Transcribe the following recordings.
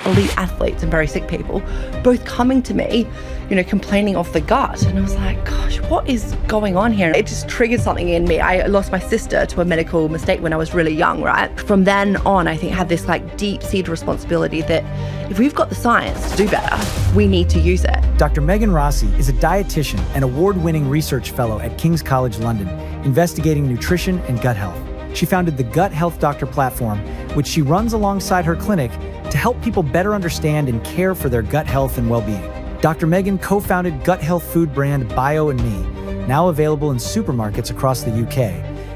elite athletes and very sick people, both coming to me, complaining of the gut. And I was like, gosh, what is going on here? It just triggered something in me. I lost my sister to a medical mistake when I was really young, right? From then on, I think I had this deep-seated responsibility that if we've got the science to do better, we need to use it. Dr. Megan Rossi is a dietitian and award-winning research fellow at King's College London, investigating nutrition and gut health. She founded the Gut Health Doctor platform, which she runs alongside her clinic to help people better understand and care for their gut health and well-being. Dr. Megan co-founded gut health food brand Bio&Me, now available in supermarkets across the UK,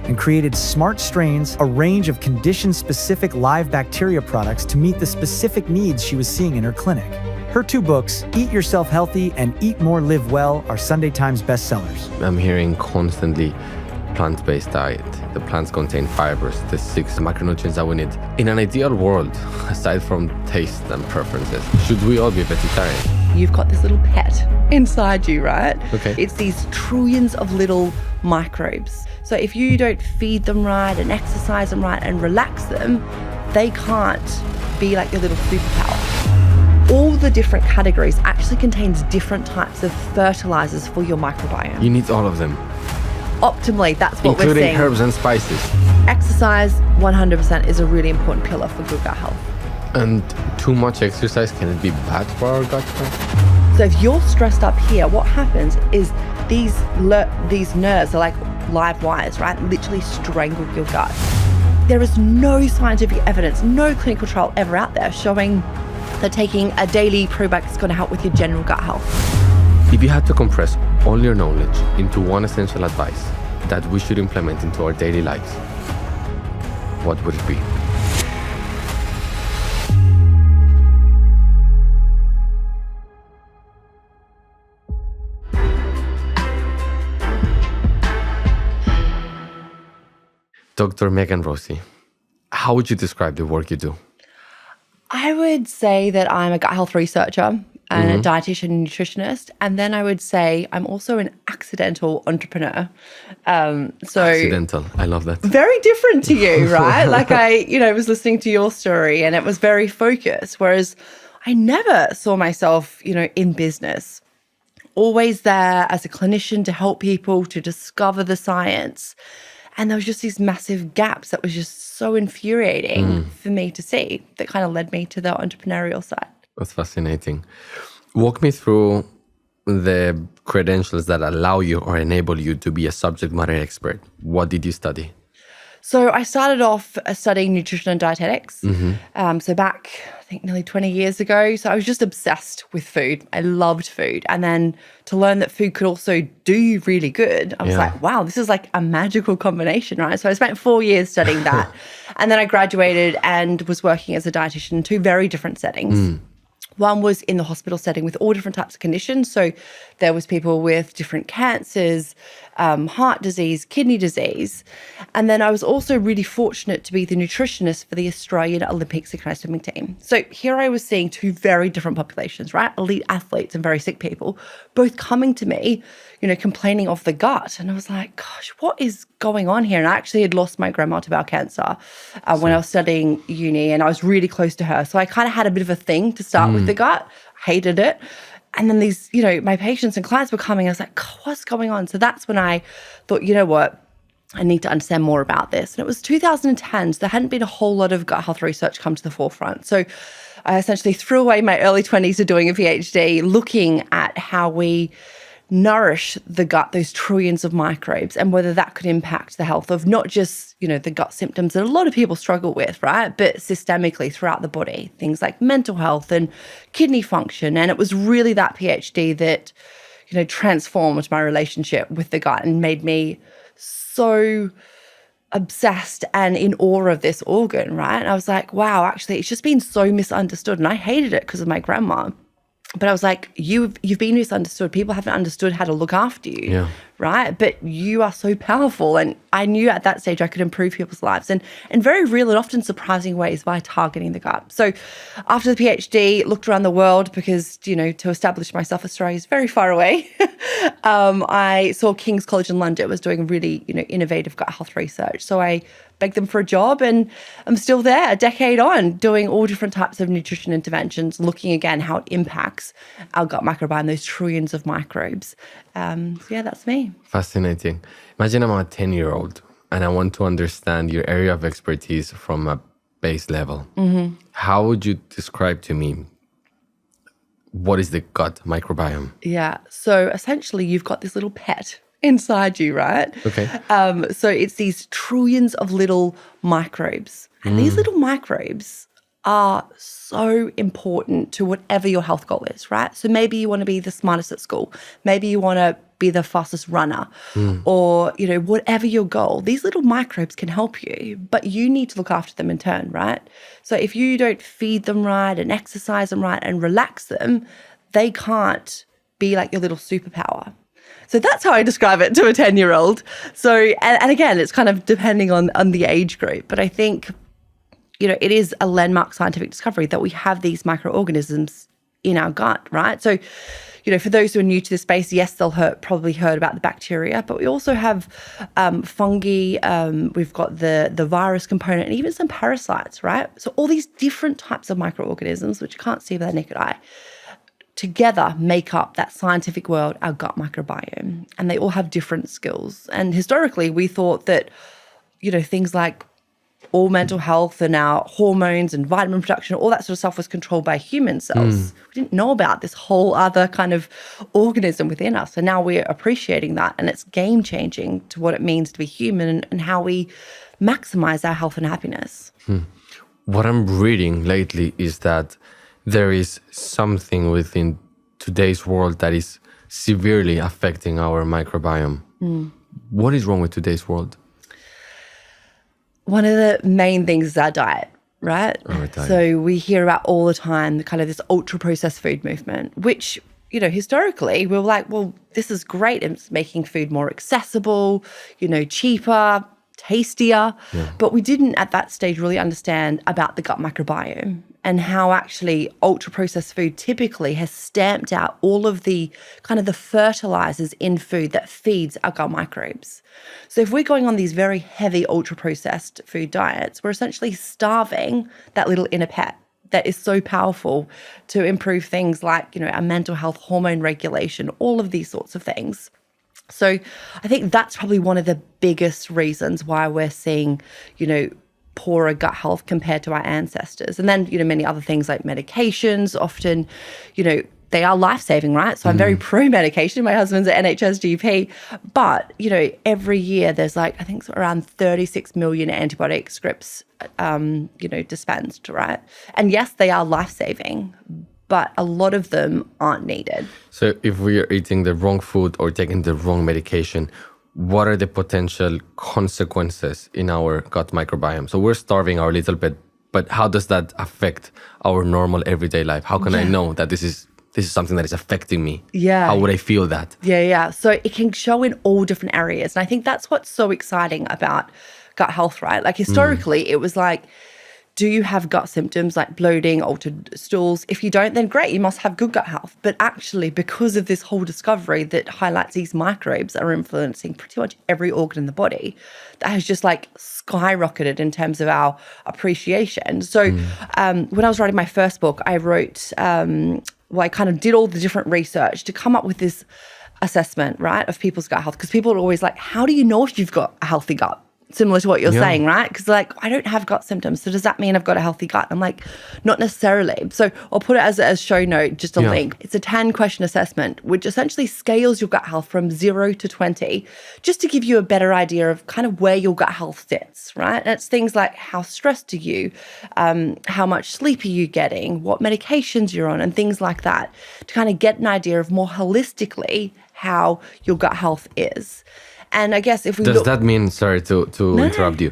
and created Smart Strains, a range of condition-specific live bacteria products to meet the specific needs she was seeing in her clinic. Her 2 books, Eat Yourself Healthy and Eat More, Live Well, are Sunday Times bestsellers. I'm hearing constantly plant-based diet. The plants contain fibers, the 6 macronutrients that we need. In an ideal world, aside from taste and preferences, should we all be vegetarian? You've got this little pet inside you, right? Okay. It's these trillions of little microbes. So if you don't feed them right and exercise them right and relax them, they can't be like your little superpower. All the different categories actually contains different types of fertilizers for your microbiome. You need all of them. Optimally, that's what we're including seeing. herbs and spices. Exercise, 100%, is a really important pillar for good gut health. And too much exercise, can it be bad for our gut health? So if you're stressed up here, what happens is these nerves are like live wires, right? Literally strangle your gut. There is no scientific evidence, no clinical trial ever out there showing that taking a daily probiotic is going to help with your general gut health. If you had to compress all your knowledge into one essential advice that we should implement into our daily lives, what would it be? Dr. Megan Rossi, how would you describe the work you do? I would say that I'm a gut health researcher and a dietitian and nutritionist. And then I would say I'm also an accidental entrepreneur. Accidental. I love that. Very different to you, right? I was listening to your story and it was very focused, whereas I never saw myself, in business. Always there as a clinician to help people to discover the science. And there was just these massive gaps that was just so infuriating for me to see that kind of led me to the entrepreneurial side. That's fascinating. Walk me through the credentials that allow you or enable you to be a subject matter expert. What did you study? So I started off studying nutrition and dietetics. So back, I think, nearly 20 years ago. So I was just obsessed with food. I loved food. And then to learn that food could also do you really good, I was like, wow, this is like a magical combination, right? So I spent 4 years studying that. And then I graduated and was working as a dietitian in 2 very different settings. One was in the hospital setting with all different types of conditions. So there was people with different cancers, heart disease, kidney disease. And then I was also really fortunate to be the nutritionist for the Australian Olympic synchronized swimming team. So here I was seeing 2 very different populations, right? Elite athletes and very sick people, both coming to me, complaining of the gut. And I was like, gosh, what is going on here? And I actually had lost my grandma to bowel cancer when I was studying uni, and I was really close to her. So I kind of had a bit of a thing to start with the gut, hated it. And then these, my patients and clients were coming. I was like, what's going on? So that's when I thought, you know what? I need to understand more about this. And it was 2010, so there hadn't been a whole lot of gut health research come to the forefront. So I essentially threw away my early 20s to doing a PhD, looking at how we nourish the gut, those trillions of microbes, and whether that could impact the health of not just, the gut symptoms that a lot of people struggle with, right? But systemically throughout the body, things like mental health and kidney function. And it was really that PhD that, transformed my relationship with the gut and made me so obsessed and in awe of this organ, right? And I was like, wow, actually, it's just been so misunderstood. And I hated it because of my grandma. But I was like, you've been misunderstood. People haven't understood how to look after you, right? But you are so powerful. And I knew at that stage I could improve people's lives and in very real and often surprising ways by targeting the gut. So after the PhD, looked around the world because, to establish myself, Australia is very far away. I saw King's College in London was doing really, innovative gut health research. So I begged them for a job and I'm still there a decade on doing all different types of nutrition interventions, looking again how it impacts our gut microbiome, those trillions of microbes. So yeah, that's me. Fascinating. Imagine I'm a 10-year-old and I want to understand your area of expertise from a base level. Mm-hmm. How would you describe to me what is the gut microbiome? Yeah. So essentially you've got this little pet inside you, right? Okay. So it's these trillions of little microbes. And these little microbes are so important to whatever your health goal is, right? So maybe you want to be the smartest at school. Maybe you want to be the fastest runner or, whatever your goal. These little microbes can help you, but you need to look after them in turn, right? So if you don't feed them right and exercise them right and relax them, they can't be like your little superpower. So that's how I describe it to a 10-year-old. So, and again, it's kind of depending on the age group. But I think, it is a landmark scientific discovery that we have these microorganisms in our gut, right? So, for those who are new to the space, yes, they'll probably heard about the bacteria, but we also have fungi, we've got the virus component, and even some parasites, right? So all these different types of microorganisms, which you can't see with the naked eye, together make up that scientific world, our gut microbiome. And they all have different skills. And historically, we thought that, things like all mental health and our hormones and vitamin production, all that sort of stuff was controlled by human cells. We didn't know about this whole other kind of organism within us. And now we're appreciating that. And it's game-changing to what it means to be human and how we maximize our health and happiness. What I'm reading lately is that there is something within today's world that is severely affecting our microbiome. What is wrong with today's world? One of the main things is our diet, right? Diet. So we hear about all the time the kind of this ultra-processed food movement, which, historically we were like, well, this is great. It's making food more accessible, cheaper, tastier. Yeah. But we didn't at that stage really understand about the gut microbiome and how actually ultra-processed food typically has stamped out all of the kind of the fertilizers in food that feeds our gut microbes. So if we're going on these very heavy ultra-processed food diets, we're essentially starving that little inner pet that is so powerful to improve things like, our mental health, hormone regulation, all of these sorts of things. So I think that's probably one of the biggest reasons why we're seeing, poorer gut health compared to our ancestors. And then, many other things like medications, often, they are life-saving, right? So I'm very pro-medication. My husband's an NHS GP. But, every year there's I think it's around 36 million antibiotic scripts, dispensed, right? And yes, they are life-saving, but a lot of them aren't needed. So if we are eating the wrong food or taking the wrong medication, what are the potential consequences in our gut microbiome? So we're starving our little bit, but how does that affect our normal everyday life? How can I know that this is something that is affecting me? Yeah. How would I feel that? Yeah. So it can show in all different areas. And I think that's what's so exciting about gut health, right? Like historically, it was like, do you have gut symptoms like bloating, altered stools? If you don't, then great, you must have good gut health. But actually, because of this whole discovery that highlights these microbes are influencing pretty much every organ in the body, that has just skyrocketed in terms of our appreciation. So when I was writing my first book, I wrote, I kind of did all the different research to come up with this assessment, right, of people's gut health. Because people are always like, how do you know if you've got a healthy gut? Similar to what you're saying, right? Because I don't have gut symptoms. So does that mean I've got a healthy gut? I'm like, not necessarily. So I'll put it as a show note, just a link. It's a 10-question assessment, which essentially scales your gut health from 0 to 20, just to give you a better idea of kind of where your gut health sits, right? And it's things like how stressed are you, how much sleep are you getting, what medications you're on, and things like that, to kind of get an idea of more holistically how your gut health is. And I guess if we Does that mean, sorry to interrupt you,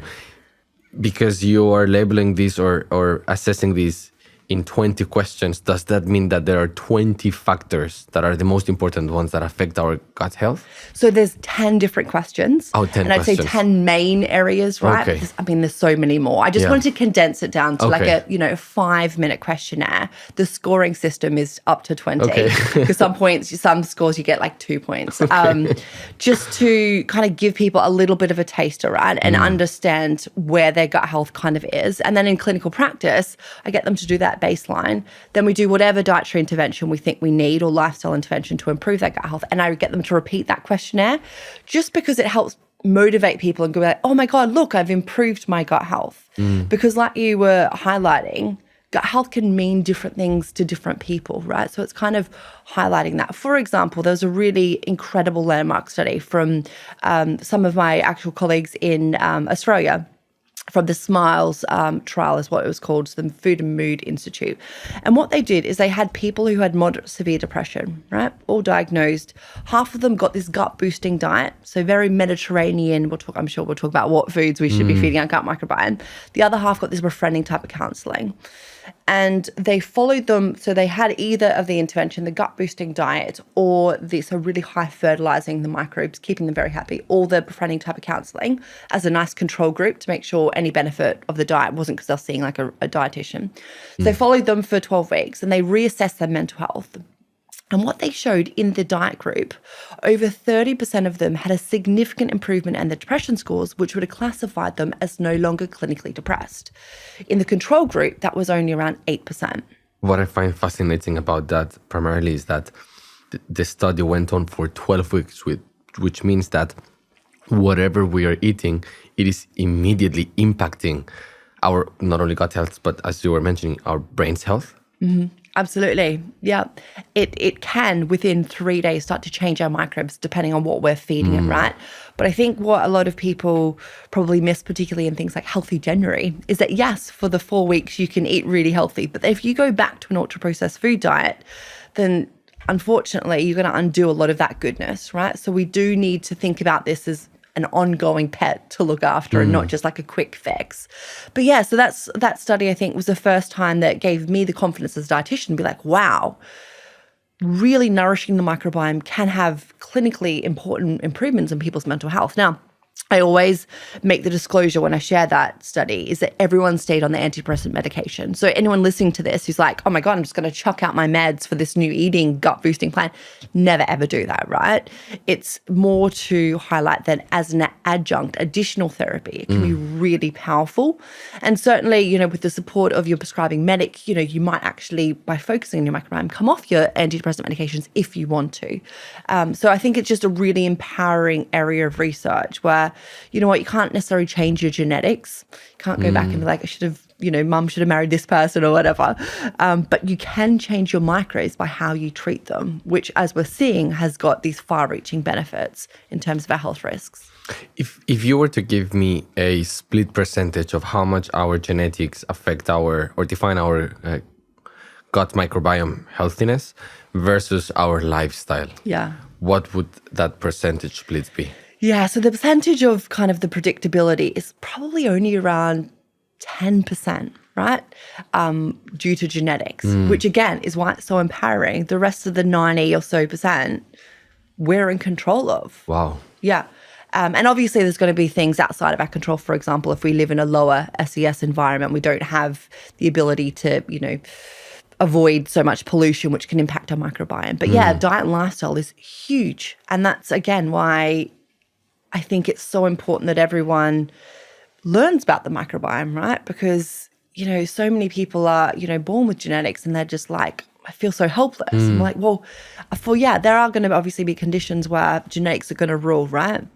because you are labeling these or assessing these in 20 questions, does that mean that there are 20 factors that are the most important ones that affect our gut health? So there's 10 different questions. Oh, 10 and I'd say questions. 10 main areas, right? Okay. There's so many more. I just wanted to condense it down to like Okay. a 5-minute questionnaire. The scoring system is up to 20. Okay. Because some scores you get like 2 points. Just to kind of give people a little bit of a taster, right? And understand where their gut health kind of is. And then in clinical practice, I get them to do that baseline. Then we do whatever dietary intervention we think we need or lifestyle intervention to improve their gut health. And I get them to repeat that questionnaire just because it helps motivate people and go like, oh my God, look, I've improved my gut health. Because like you were highlighting, gut health can mean different things to different people, right? So it's kind of highlighting that. For example, there was a really incredible landmark study from some of my actual colleagues in Australia, from the SMILES trial is what it was called, the Food and Mood Institute. And what they did is they had people who had moderate severe depression, right, all diagnosed. Half of them got this gut-boosting diet, so very Mediterranean. I'm sure we'll talk about what foods we should be feeding our gut microbiome. The other half got this befriending type of counselling. And they followed them, so they had either of the intervention, the gut-boosting diet, or this really high fertilizing the microbes, keeping them very happy, or the befriending type of counselling as a nice control group to make sure any benefit of the diet wasn't because they're seeing like a dietitian. So they followed them for 12 weeks and they reassessed their mental health. And what they showed in the diet group, over 30% of them had a significant improvement in their depression scores, which would have classified them as no longer clinically depressed. In the control group, that was only around 8%. What I find fascinating about that primarily is that the study went on for 12 weeks, which means that whatever we are eating, it is immediately impacting our not only gut health, but as you were mentioning, our brain's health. Absolutely. Yeah. It can, within 3 days, start to change our microbes depending on what we're feeding it, right? But I think what a lot of people probably miss, particularly in things like Healthy January, is that yes, for the 4 weeks you can eat really healthy. But if you go back to an ultra-processed food diet, then unfortunately you're going to undo a lot of that goodness, right? So we do need to think about this as an ongoing pet to look after and not just like a quick fix. But yeah, so that study I think was the first time that gave me the confidence as a dietitian to be like, wow, really nourishing the microbiome can have clinically important improvements in people's mental health. Now, I always make the disclosure when I share that study is that everyone stayed on the antidepressant medication. So anyone listening to this who's like, oh my God, I'm just going to chuck out my meds for this new eating gut boosting plan, never ever do that, right? It's more to highlight that as an adjunct, additional therapy, it can be really powerful. And certainly, with the support of your prescribing medic, you might actually, by focusing on your microbiome, come off your antidepressant medications if you want to. So I think it's just a really empowering area of research where, you can't necessarily change your genetics. You can't go back and be like, mum should have married this person or whatever. But you can change your microbes by how you treat them, which, as we're seeing, has got these far-reaching benefits in terms of our health risks. If you were to give me a split percentage of how much our genetics affect or define our gut microbiome healthiness versus our lifestyle, what would that percentage split be? Yeah, so the percentage of kind of the predictability is probably only around 10%, right? Due to genetics, which again is why it's so empowering. The rest of the 90 or so percent, we're in control of. Wow. Yeah. And obviously there's going to be things outside of our control. For example, if we live in a lower SES environment, we don't have the ability to, avoid so much pollution, which can impact our microbiome. But yeah, diet and lifestyle is huge. And that's, again, why I think it's so important that everyone learns about the microbiome, right? Because, so many people are, born with genetics and they're just like, I feel so helpless. I'm like, well, there are going to obviously be conditions where genetics are going to rule, right?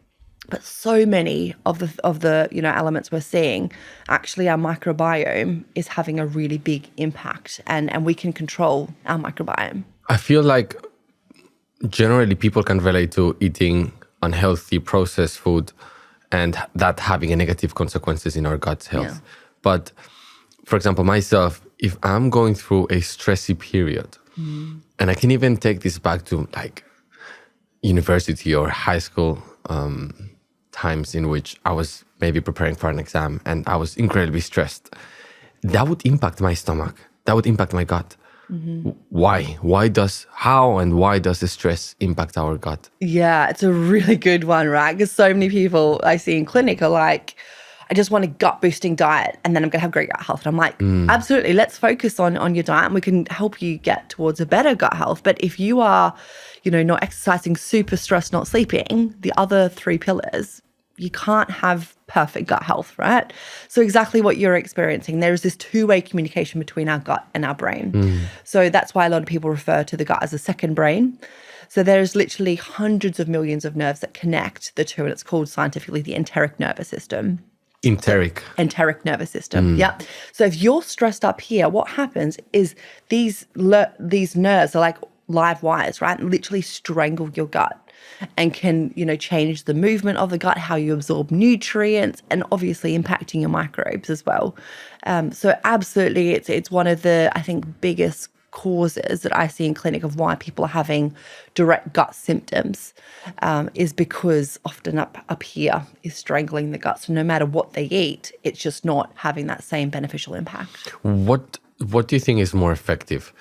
But so many of the elements we're seeing, actually our microbiome is having a really big impact and we can control our microbiome. I feel like generally people can relate to eating unhealthy processed food and that having a negative consequences in our gut health. Yeah. But for example, myself, if I'm going through a stressy period, and I can even take this back to like university or high school times in which I was maybe preparing for an exam and I was incredibly stressed, that would impact my stomach. that would impact my gut. Why? Why does the stress impact our gut? Yeah, it's a really good one, right? Because so many people I see in clinic are like, I just want a gut boosting diet and then I'm going to have great gut health. And I'm like, absolutely, let's focus on your diet and we can help you get towards a better gut health. But if you are, not exercising, super stressed, not sleeping, the other 3 pillars, you can't have perfect gut health, right? So exactly what you're experiencing, there is this 2-way communication between our gut and our brain. So that's why a lot of people refer to the gut as a second brain. So there's literally hundreds of millions of nerves that connect the two, and it's called scientifically the enteric nervous system. Enteric nervous system. Yeah. So if you're stressed up here, what happens is these nerves are like live wires, right? And literally strangle your gut and can, change the movement of the gut, how you absorb nutrients, and obviously impacting your microbes as well. So absolutely, it's one of the, I think, biggest causes that I see in clinic of why people are having direct gut symptoms is because often up here is strangling the gut. So no matter what they eat, it's just not having that same beneficial impact. What do you think is more effective?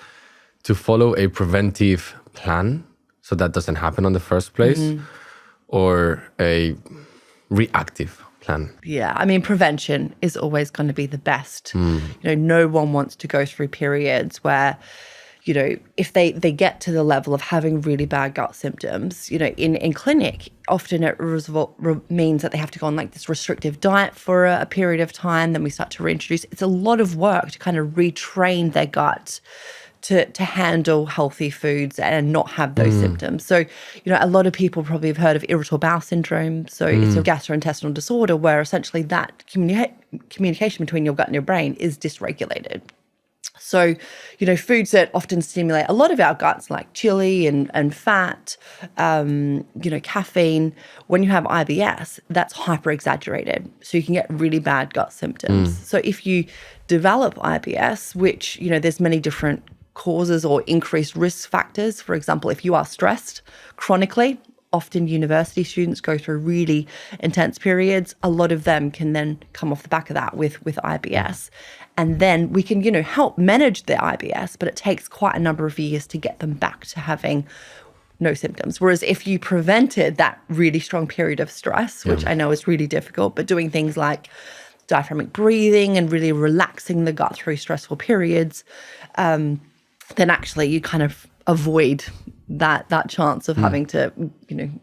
To follow a preventive plan so that doesn't happen on the first place, or a reactive plan? Yeah, I mean, prevention is always going to be the best. No one wants to go through periods where, if they get to the level of having really bad gut symptoms, in clinic, often it means that they have to go on like this restrictive diet for a period of time. Then we start to reintroduce. It's a lot of work to kind of retrain their gut to handle healthy foods and not have those symptoms. So, a lot of people probably have heard of irritable bowel syndrome. So it's a gastrointestinal disorder where essentially that communication between your gut and your brain is dysregulated. So, foods that often stimulate a lot of our guts, like chili and fat, caffeine, when you have IBS, that's hyper-exaggerated. So you can get really bad gut symptoms. So if you develop IBS, which, there's many different causes or increased risk factors. For example, if you are stressed chronically, often university students go through really intense periods. A lot of them can then come off the back of that with IBS. And then we can, help manage the IBS, but it takes quite a number of years to get them back to having no symptoms. Whereas if you prevented that really strong period of stress, which I know is really difficult, but doing things like diaphragmatic breathing and really relaxing the gut through stressful periods, then actually you kind of avoid that chance of having to,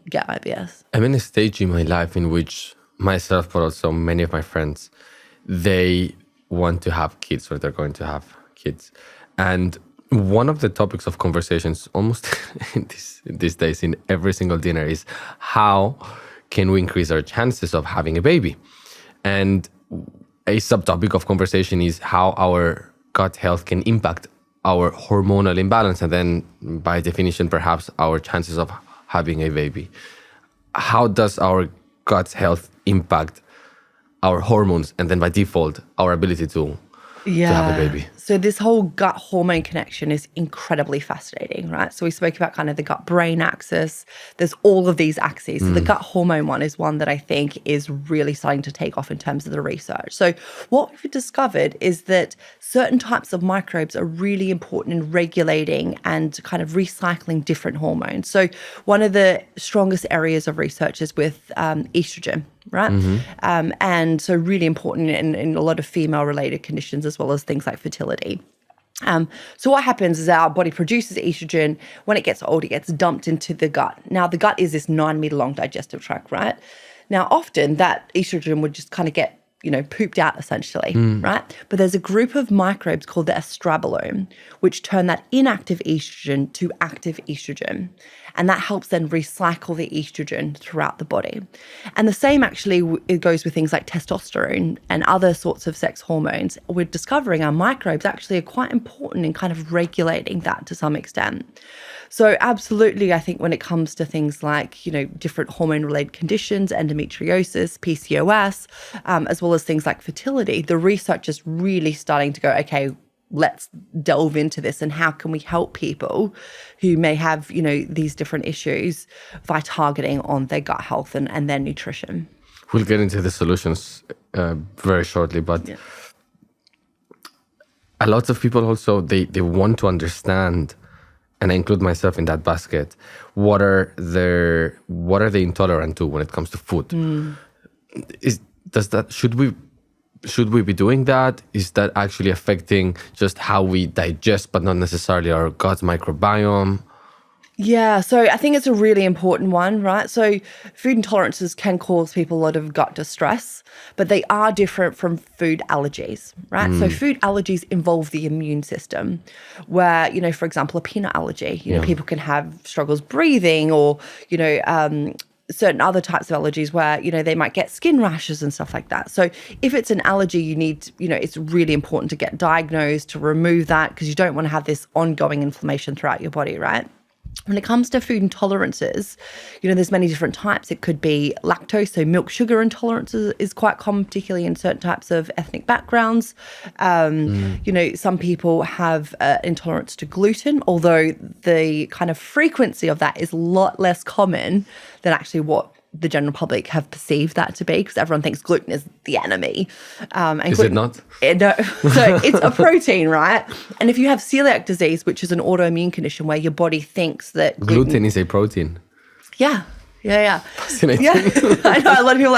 get IBS. I'm in a stage in my life in which myself, but also many of my friends, they want to have kids, or they're going to have kids. And one of the topics of conversations almost these days in every single dinner is how can we increase our chances of having a baby? And a subtopic of conversation is how our gut health can impact our hormonal imbalance, and then by definition, perhaps our chances of having a baby. How does our gut health impact our hormones, and then by default, our ability to have a baby? So this whole gut hormone connection is incredibly fascinating, right? So we spoke about kind of the gut-brain axis. There's all of these axes. So the gut hormone one is one that I think is really starting to take off in terms of the research. So what we've discovered is that certain types of microbes are really important in regulating and kind of recycling different hormones. So one of the strongest areas of research is with estrogen, right? And so really important in a lot of female-related conditions, as well as things like fertility. So what happens is our body produces estrogen. When it gets old, it gets dumped into the gut. Now, the gut is this 9-meter long digestive tract, right? Now, often that estrogen would just kind of get, pooped out essentially, right? But there's a group of microbes called the Estrobolome, which turn that inactive estrogen to active estrogen. And that helps then recycle the estrogen throughout the body. And the same actually, it goes with things like testosterone and other sorts of sex hormones. We're discovering our microbes actually are quite important in kind of regulating that to some extent. So absolutely, I think when it comes to things like, different hormone-related conditions, endometriosis, PCOS, as well as things like fertility, the research is really starting to go, okay, let's delve into this and how can we help people who may have, these different issues by targeting on their gut health and their nutrition. We'll get into the solutions very shortly, but a lot of people also, they want to understand, and I include myself in that basket, what are they intolerant to when it comes to food? Should we be doing that? Is that actually affecting just how we digest, but not necessarily our gut microbiome? Yeah, so I think it's a really important one, right? So food intolerances can cause people a lot of gut distress, but they are different from food allergies, right? So food allergies involve the immune system where, for example, a peanut allergy, people can have struggles breathing or, certain other types of allergies where, they might get skin rashes and stuff like that. So if it's an allergy, you need, it's really important to get diagnosed, to remove that, because you don't want to have this ongoing inflammation throughout your body, right? When it comes to food intolerances, there's many different types. It could be lactose, so milk sugar intolerance is quite common, particularly in certain types of ethnic backgrounds. Some people have intolerance to gluten, although the kind of frequency of that is a lot less common than actually what the general public have perceived that to be, because everyone thinks gluten is the enemy. Is it not? No. So it's a protein, right? And if you have celiac disease, which is an autoimmune condition where your body thinks that gluten is a protein. Yeah. Fascinating. Yeah. I know a lot of people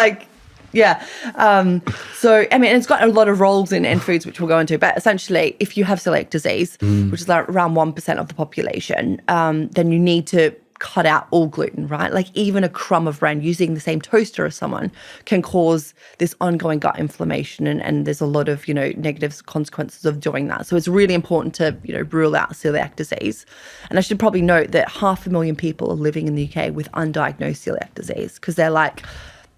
it's got a lot of roles in foods, which we'll go into. But essentially, if you have celiac disease, which is around 1% of the population, then you need to cut out all gluten, right? Like even a crumb of bran using the same toaster as someone can cause this ongoing gut inflammation, and there's a lot of, negative consequences of doing that. So it's really important to, rule out celiac disease. And I should probably note that 500,000 people are living in the UK with undiagnosed celiac disease because they're like,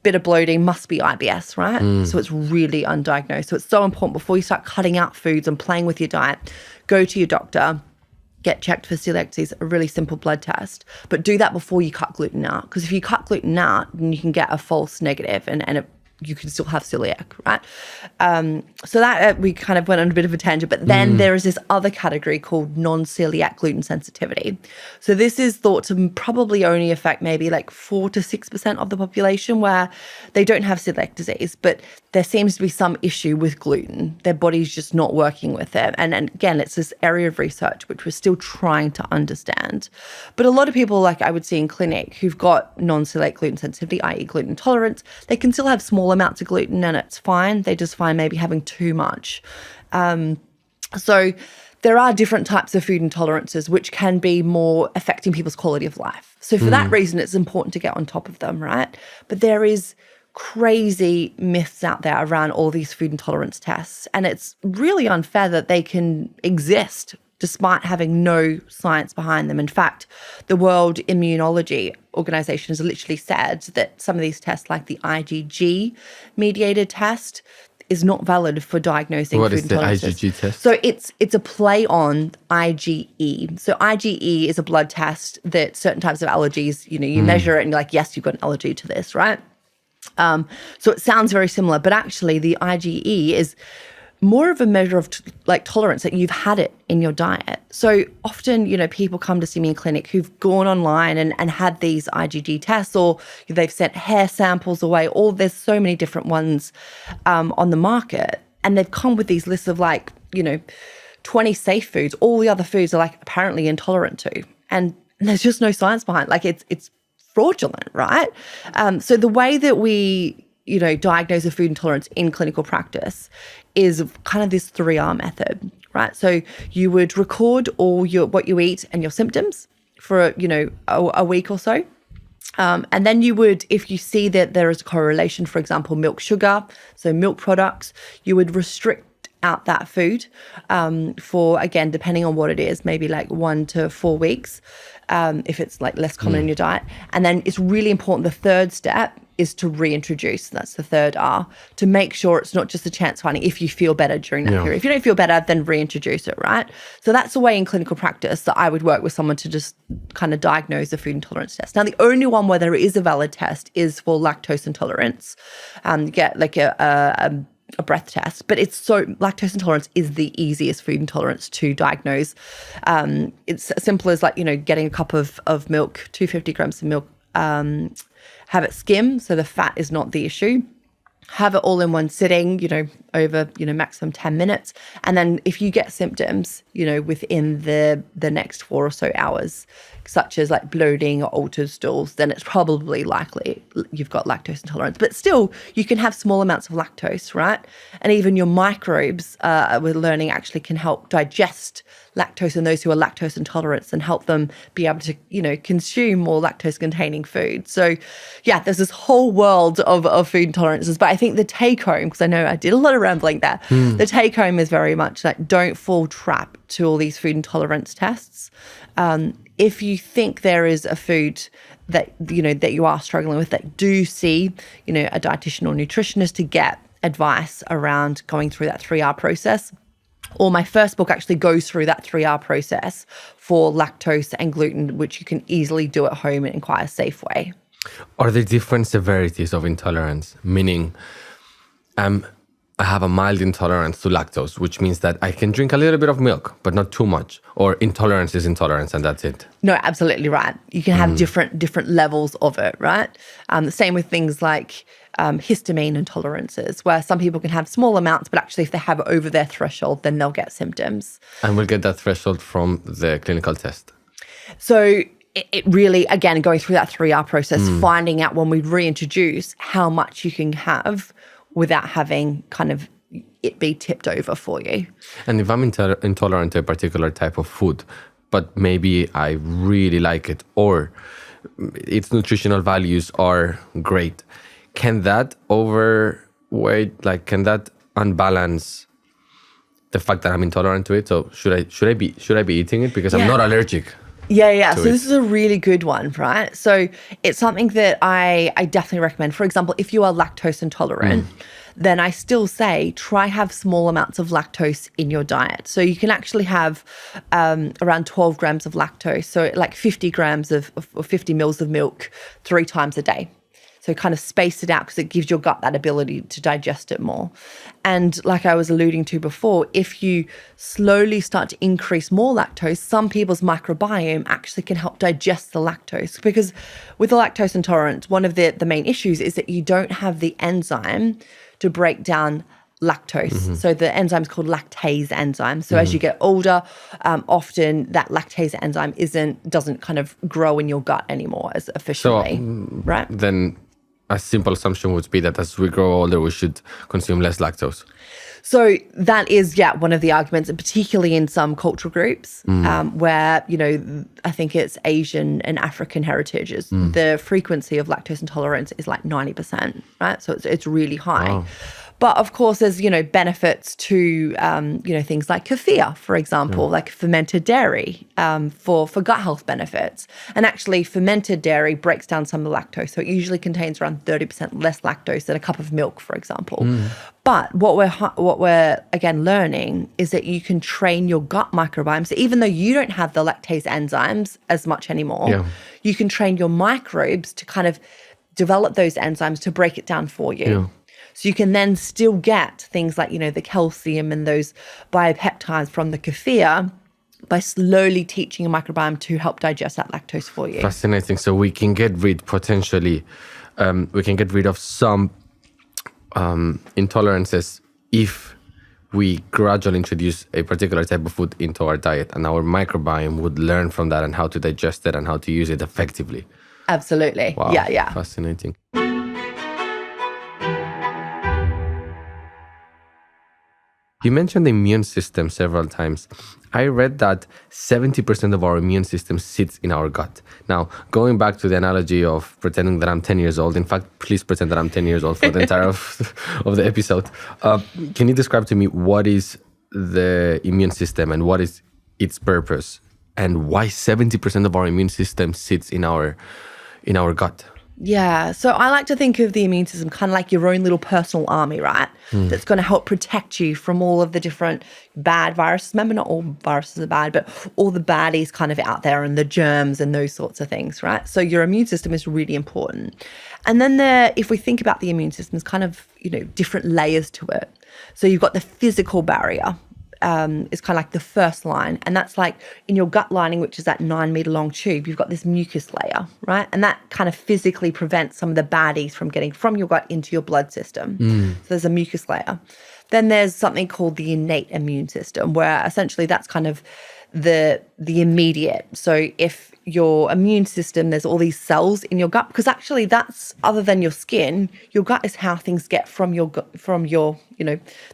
bit of bloating must be IBS, right? So it's really undiagnosed. So it's so important before you start cutting out foods and playing with your diet, go to your doctor, get checked for celiac disease, a really simple blood test, but do that before you cut gluten out. Because if you cut gluten out, then you can get a false negative and you can still have celiac, right? So that we kind of went on a bit of a tangent, but then there is this other category called non-celiac gluten sensitivity. So this is thought to probably only affect maybe like 4 to 6% of the population where they don't have celiac disease, but there seems to be some issue with gluten. Their body's just not working with it. And again, it's this area of research which we're still trying to understand. But a lot of people, like I would see in clinic, who've got non-celiac gluten sensitivity, i.e. gluten intolerance, they can still have small amounts of gluten and it's fine. They just find maybe having too much. So there are different types of food intolerances which can be more affecting people's quality of life. So for that reason, it's important to get on top of them, right? But there is crazy myths out there around all these food intolerance tests. And it's really unfair that they can exist despite having no science behind them. In fact, the World Immunology Organization has literally said that some of these tests, like the IgG-mediated test, is not valid for diagnosing food intolerances. What is the IgG test? So it's a play on IgE. So IgE is a blood test that certain types of allergies, you measure it and you're like, yes, you've got an allergy to this, right? So it sounds very similar, but actually the IgE is more of a measure of tolerance that you've had it in your diet. So often, people come to see me in clinic who've gone online and had these IgG tests, or they've sent hair samples away, there's so many different ones on the market. And they've come with these lists of 20 safe foods. All the other foods are apparently intolerant to. And there's just no science behind it. It's fraudulent, right? So the way that we diagnose a food intolerance in clinical practice is kind of this 3R method, right? So you would record all what you eat and your symptoms for, a week or so. And then you would, if you see that there is a correlation, for example, milk sugar, so milk products, you would restrict out that food for, again, depending on what it is, maybe 1 to 4 weeks, if it's less common in your diet. And then it's really important, the third step is to reintroduce. That's the third R, to make sure it's not just a chance finding if you feel better during that period. If you don't feel better, then reintroduce it, right? So that's the way in clinical practice that I would work with someone to just kind of diagnose a food intolerance test. Now, the only one where there is a valid test is for lactose intolerance. You get a breath test, but lactose intolerance is the easiest food intolerance to diagnose. It's as simple as getting a cup of milk, 250 grams of milk, have it skim, so the fat is not the issue. have it all in one sitting, over, maximum 10 minutes. And then if you get symptoms, within the next 4 or so hours, such as like bloating or altered stools, then it's probably likely you've got lactose intolerance. But still, you can have small amounts of lactose, right? And even your microbes, we're learning, actually can help digest lactose in those who are lactose intolerant and help them be able to, consume more lactose-containing food. So, yeah, there's this whole world of food intolerances. But I think the take-home, because I know I did a lot of rambling there, the take-home is very much like, don't fall trap to all these food intolerance tests. If you think there is a food that, that you are struggling with, that do see, a dietitian or nutritionist to get advice around going through that 3R process. Or my first book actually goes through that 3R process for lactose and gluten, which you can easily do at home in quite a safe way. Are there different severities of intolerance? Meaning, I have a mild intolerance to lactose, which means that I can drink a little bit of milk, but not too much. Or intolerance is intolerance and that's it. No, absolutely right. You can have different levels of it, right? The same with things like histamine intolerances, where some people can have small amounts, but actually if they have it over their threshold, then they'll get symptoms. And we'll get that threshold from the clinical test. So it really, again, going through that 3R process, finding out when we reintroduce how much you can have without having kind of it be tipped over for you. And if I'm intolerant to a particular type of food, but maybe I really like it, or its nutritional values are great, can that can that unbalance the fact that I'm intolerant to it? So should I be eating it because I'm not allergic? Yeah. So this is a really good one, right? So it's something that I definitely recommend. For example, if you are lactose intolerant, then I still say try have small amounts of lactose in your diet. So you can actually have around 12 grams of lactose, so like 50 grams or 50 mils of milk 3 times a day. So kind of space it out because it gives your gut that ability to digest it more. And like I was alluding to before, if you slowly start to increase more lactose, some people's microbiome actually can help digest the lactose. Because with the lactose intolerance, one of the main issues is that you don't have the enzyme to break down lactose. So the enzyme is called lactase enzyme. So as you get older, often that lactase enzyme doesn't kind of grow in your gut anymore as efficiently, right? Then a simple assumption would be that as we grow older, we should consume less lactose. So that is, one of the arguments, and particularly in some cultural groups where, I think it's Asian and African heritages, the frequency of lactose intolerance is like 90%, right? So it's really high. Wow. But of course, there's, benefits to, things like kefir, for example, like fermented dairy for gut health benefits. And actually, fermented dairy breaks down some of the lactose. So it usually contains around 30% less lactose than a cup of milk, for example. But what we're again learning is that you can train your gut microbiome. So even though you don't have the lactase enzymes as much anymore, you can train your microbes to kind of develop those enzymes to break it down for you. Yeah. So you can then still get things like, the calcium and those biopeptides from the kefir by slowly teaching your microbiome to help digest that lactose for you. Fascinating. So we can get rid of some intolerances if we gradually introduce a particular type of food into our diet, and our microbiome would learn from that and how to digest it and how to use it effectively. Absolutely. Wow. Yeah. Fascinating. You mentioned the immune system several times. I read that 70% of our immune system sits in our gut. Now, going back to the analogy of pretending that I'm 10 years old, in fact, please pretend that I'm 10 years old for the entire of the episode. Can you describe to me what is the immune system and what is its purpose, and why 70% of our immune system sits in our gut? Yeah. So I like to think of the immune system kind of like your own little personal army, right? That's going to help protect you from all of the different bad viruses. Remember, not all viruses are bad, but all the baddies kind of out there and the germs and those sorts of things, right? So your immune system is really important. And then if we think about the immune system, it's kind of, different layers to it. So you've got the physical barrier, is kind of like the first line. And that's like in your gut lining, which is that 9-meter long tube, you've got this mucus layer, right? And that kind of physically prevents some of the baddies from getting from your gut into your blood system. So there's a mucus layer. Then there's something called the innate immune system, where essentially that's kind of the immediate. So if your immune system, there's all these cells in your gut, because actually that's, other than your skin, your gut is how things get from your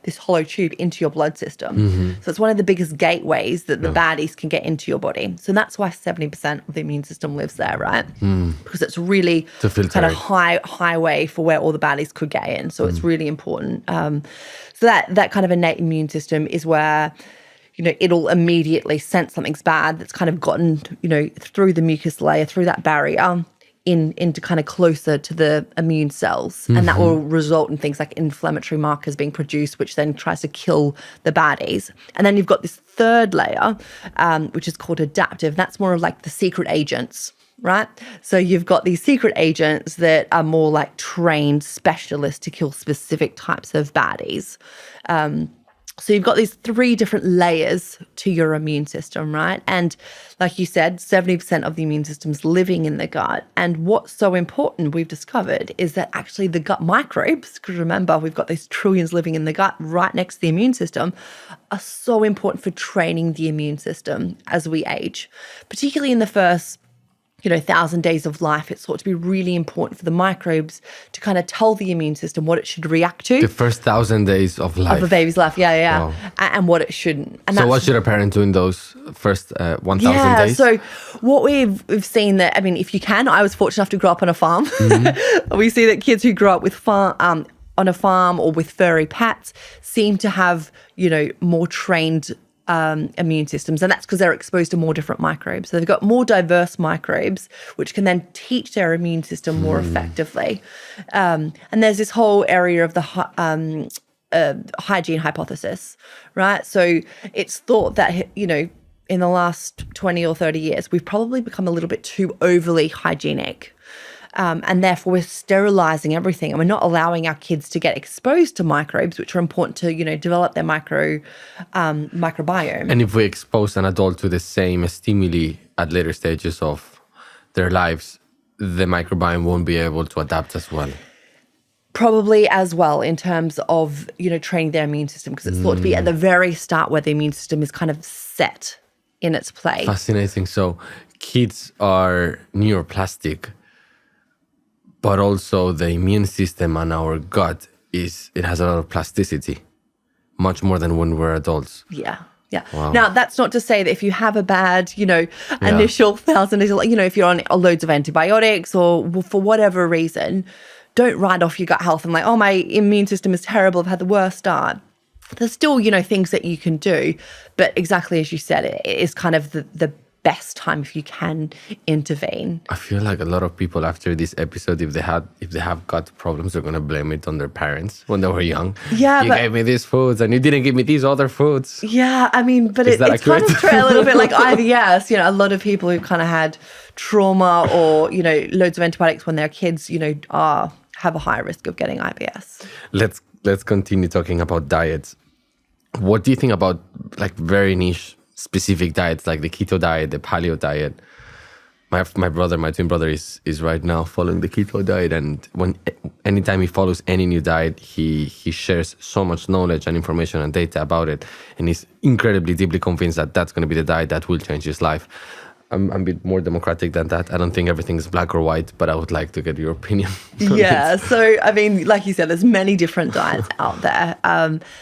this hollow tube into your blood system. So it's one of the biggest gateways that the baddies can get into your body. So that's why 70% of the immune system lives there, right? Because it's really kind of highway for where all the baddies could get in. So it's really important. So that kind of innate immune system is where, it'll immediately sense something's bad that's kind of gotten, through the mucus layer, through that barrier, into kind of closer to the immune cells. And that will result in things like inflammatory markers being produced, which then tries to kill the baddies. And then you've got this third layer, which is called adaptive. That's more of like the secret agents, right? So you've got these secret agents that are more like trained specialists to kill specific types of baddies. So you've got these 3 different layers to your immune system, right? And like you said, 70% of the immune system is living in the gut. And what's so important, we've discovered, is that actually the gut microbes, because remember, we've got these trillions living in the gut right next to the immune system, are so important for training the immune system as we age, particularly in the first 1,000 days of life. It's thought to be really important for the microbes to kind of tell the immune system what it should react to. The first 1,000 days of life. Of a baby's life, yeah. Wow. And what it shouldn't. And so what should a parent do in those first 1,000 days? So what we've seen that, if you can, I was fortunate enough to grow up on a farm. We see that kids who grow up with on a farm or with furry pets seem to have, more trained immune systems, and that's because they're exposed to more different microbes. So they've got more diverse microbes, which can then teach their immune system more effectively. And there's this whole area of the hygiene hypothesis, right? So it's thought that, in the last 20 or 30 years, we've probably become a little bit too overly hygienic. And therefore we're sterilizing everything, and we're not allowing our kids to get exposed to microbes, which are important to, develop their microbiome. And if we expose an adult to the same stimuli at later stages of their lives, the microbiome won't be able to adapt as well. Probably as well, in terms of, training their immune system, because it's thought to be at the very start where the immune system is kind of set in its place. Fascinating. So kids are neuroplastic, but also the immune system and our gut it has a lot of plasticity, much more than when we're adults. Yeah. Wow. Now, that's not to say that if you have a bad, initial 1,000 days, if you're on loads of antibiotics or for whatever reason, don't write off your gut health and oh, my immune system is terrible, I've had the worst start. There's still, things that you can do. But exactly as you said, it is kind of the best time if you can intervene. I feel like a lot of people after this episode, if they have gut problems, they're gonna blame it on their parents when they were young. Yeah, you gave me these foods and you didn't give me these other foods. Yeah, but it's kind of a little bit like IBS. A lot of people who've kind of had trauma or loads of antibiotics when they're kids, have a higher risk of getting IBS. Let's continue talking about diets. What do you think about very niche specific diets like the keto diet, the paleo diet? My twin brother is right now following the keto diet, and anytime he follows any new diet, he shares so much knowledge and information and data about it, and he's incredibly deeply convinced that that's going to be the diet that will change his life. I'm a bit more democratic than that. I don't think everything is black or white, but I would like to get your opinion. Yeah. So, like you said, there's many different diets out there.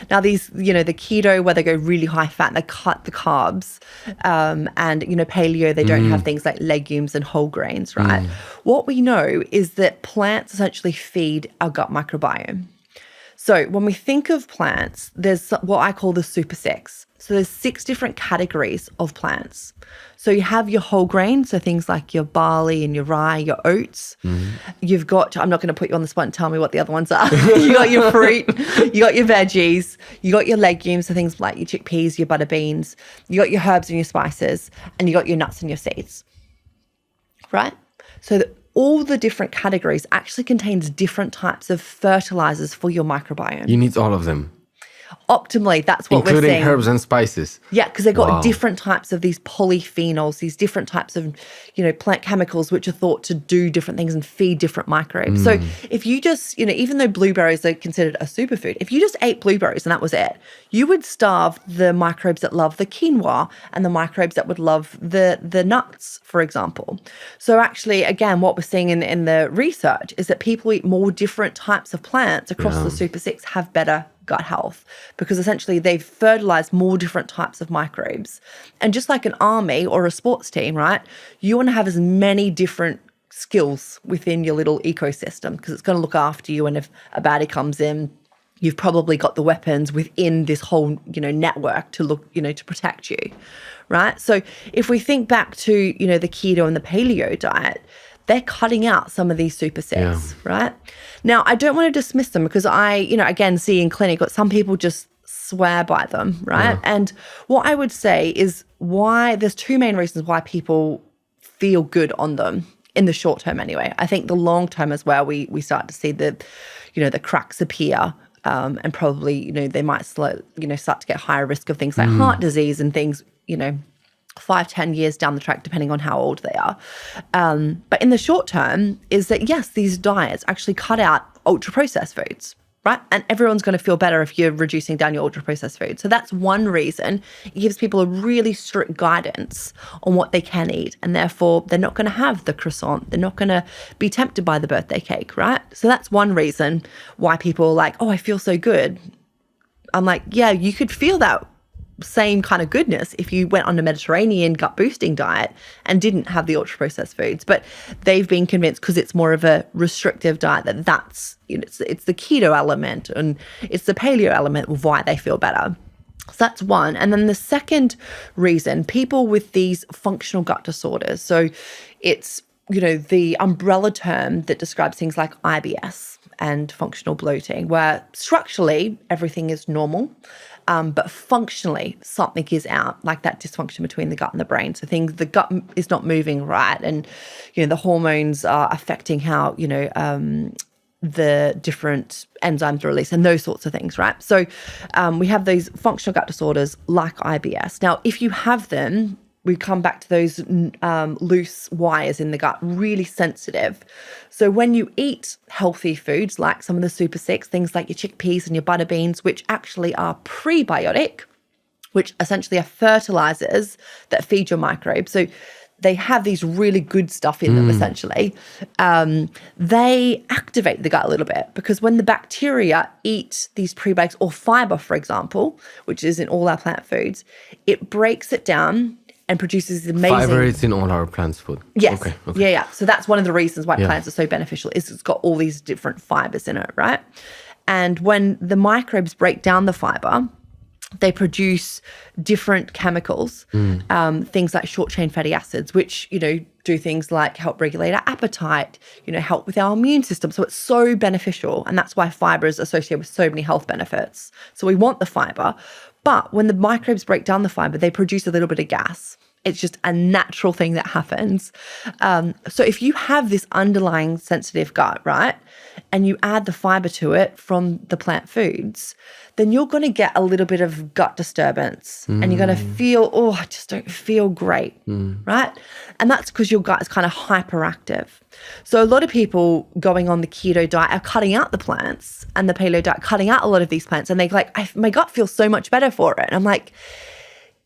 Now these, the keto, where they go really high fat, they cut the carbs, and, paleo, they don't have things like legumes and whole grains, right? What we know is that plants essentially feed our gut microbiome. So when we think of plants, there's what I call the super six. So there's 6 different categories of plants. So you have your whole grains, so things like your barley and your rye, your oats. You've got, I'm not going to put you on the spot and tell me what the other ones are. You got your fruit, you got your veggies, you got your legumes, so things like your chickpeas, your butter beans, you got your herbs and your spices, and you got your nuts and your seeds, right? So all the different categories actually contains different types of fertilizers for your microbiome. You need all of them. optimally, that's what we're including seeing. herbs and spices. Yeah, because they've got Wow. different types of these polyphenols, these different types of, plant chemicals which are thought to do different things and feed different microbes. So if you just, even though blueberries are considered a superfood, if you just ate blueberries and that was it, you would starve the microbes that love the quinoa and the microbes that would love the nuts, for example. So actually, again, what we're seeing in the research is that people eat more different types of plants across the Super 6 have better gut health, because essentially they've fertilized more different types of microbes. And just like an army or a sports team, right, you want to have as many different skills within your little ecosystem, because it's going to look after you. And if a baddie comes in, you've probably got the weapons within this whole, network to look, to protect you, right? So if we think back to, the keto and the paleo diet, they're cutting out some of these Super 6, right? Now, I don't want to dismiss them, because I, again, see in clinic, but some people just swear by them, right? Yeah. And what I would say is why there's two main reasons why people feel good on them in the short term anyway. I think the long term as well, we start to see the cracks appear, and probably, they might start to get higher risk of things like heart disease and things, 5-10 years down the track, depending on how old they are. But in the short term is that, yes, these diets actually cut out ultra-processed foods, right? And everyone's going to feel better if you're reducing down your ultra-processed food. So that's one reason. It gives people a really strict guidance on what they can eat. And therefore, they're not going to have the croissant. They're not going to be tempted by the birthday cake, right? So that's one reason why people are like, oh, I feel so good. I'm like, yeah, you could feel that same kind of goodness if you went on a Mediterranean gut boosting diet and didn't have the ultra processed foods. But they've been convinced, because it's more of a restrictive diet, that's it's the keto element and it's the paleo element of why they feel better. So that's one. And then the second reason, people with these functional gut disorders, so it's the umbrella term that describes things like IBS and functional bloating, where structurally everything is normal, but functionally something is out, like that dysfunction between the gut and the brain. So the gut is not moving right, and the hormones are affecting how the different enzymes are released and those sorts of things, right? So we have these functional gut disorders like IBS. Now, if you have them, we come back to those loose wires in the gut, really sensitive. So when you eat healthy foods, like some of the Super 6, things like your chickpeas and your butter beans, which actually are prebiotic, which essentially are fertilizers that feed your microbes. So they have these really good stuff in them, essentially. They activate the gut a little bit, because when the bacteria eat these prebiotics or fiber, for example, which is in all our plant foods, it breaks it down and produces amazing... Fiber is in all our plants' food. Yes. Okay. Yeah. So that's one of the reasons why plants are so beneficial, is it's got all these different fibers in it, right? And when the microbes break down the fiber, they produce different chemicals, things like short-chain fatty acids, which, do things like help regulate our appetite, help with our immune system. So it's so beneficial. And that's why fiber is associated with so many health benefits. So we want the fiber. But when the microbes break down the fiber, they produce a little bit of gas. It's just a natural thing that happens. So if you have this underlying sensitive gut, right, and you add the fiber to it from the plant foods, then you're going to get a little bit of gut disturbance and you're going to feel, I just don't feel great, right? And that's because your gut is kind of hyperactive. So a lot of people going on the keto diet are cutting out the plants, and the paleo diet cutting out a lot of these plants, and they're like, my gut feels so much better for it. And I'm like,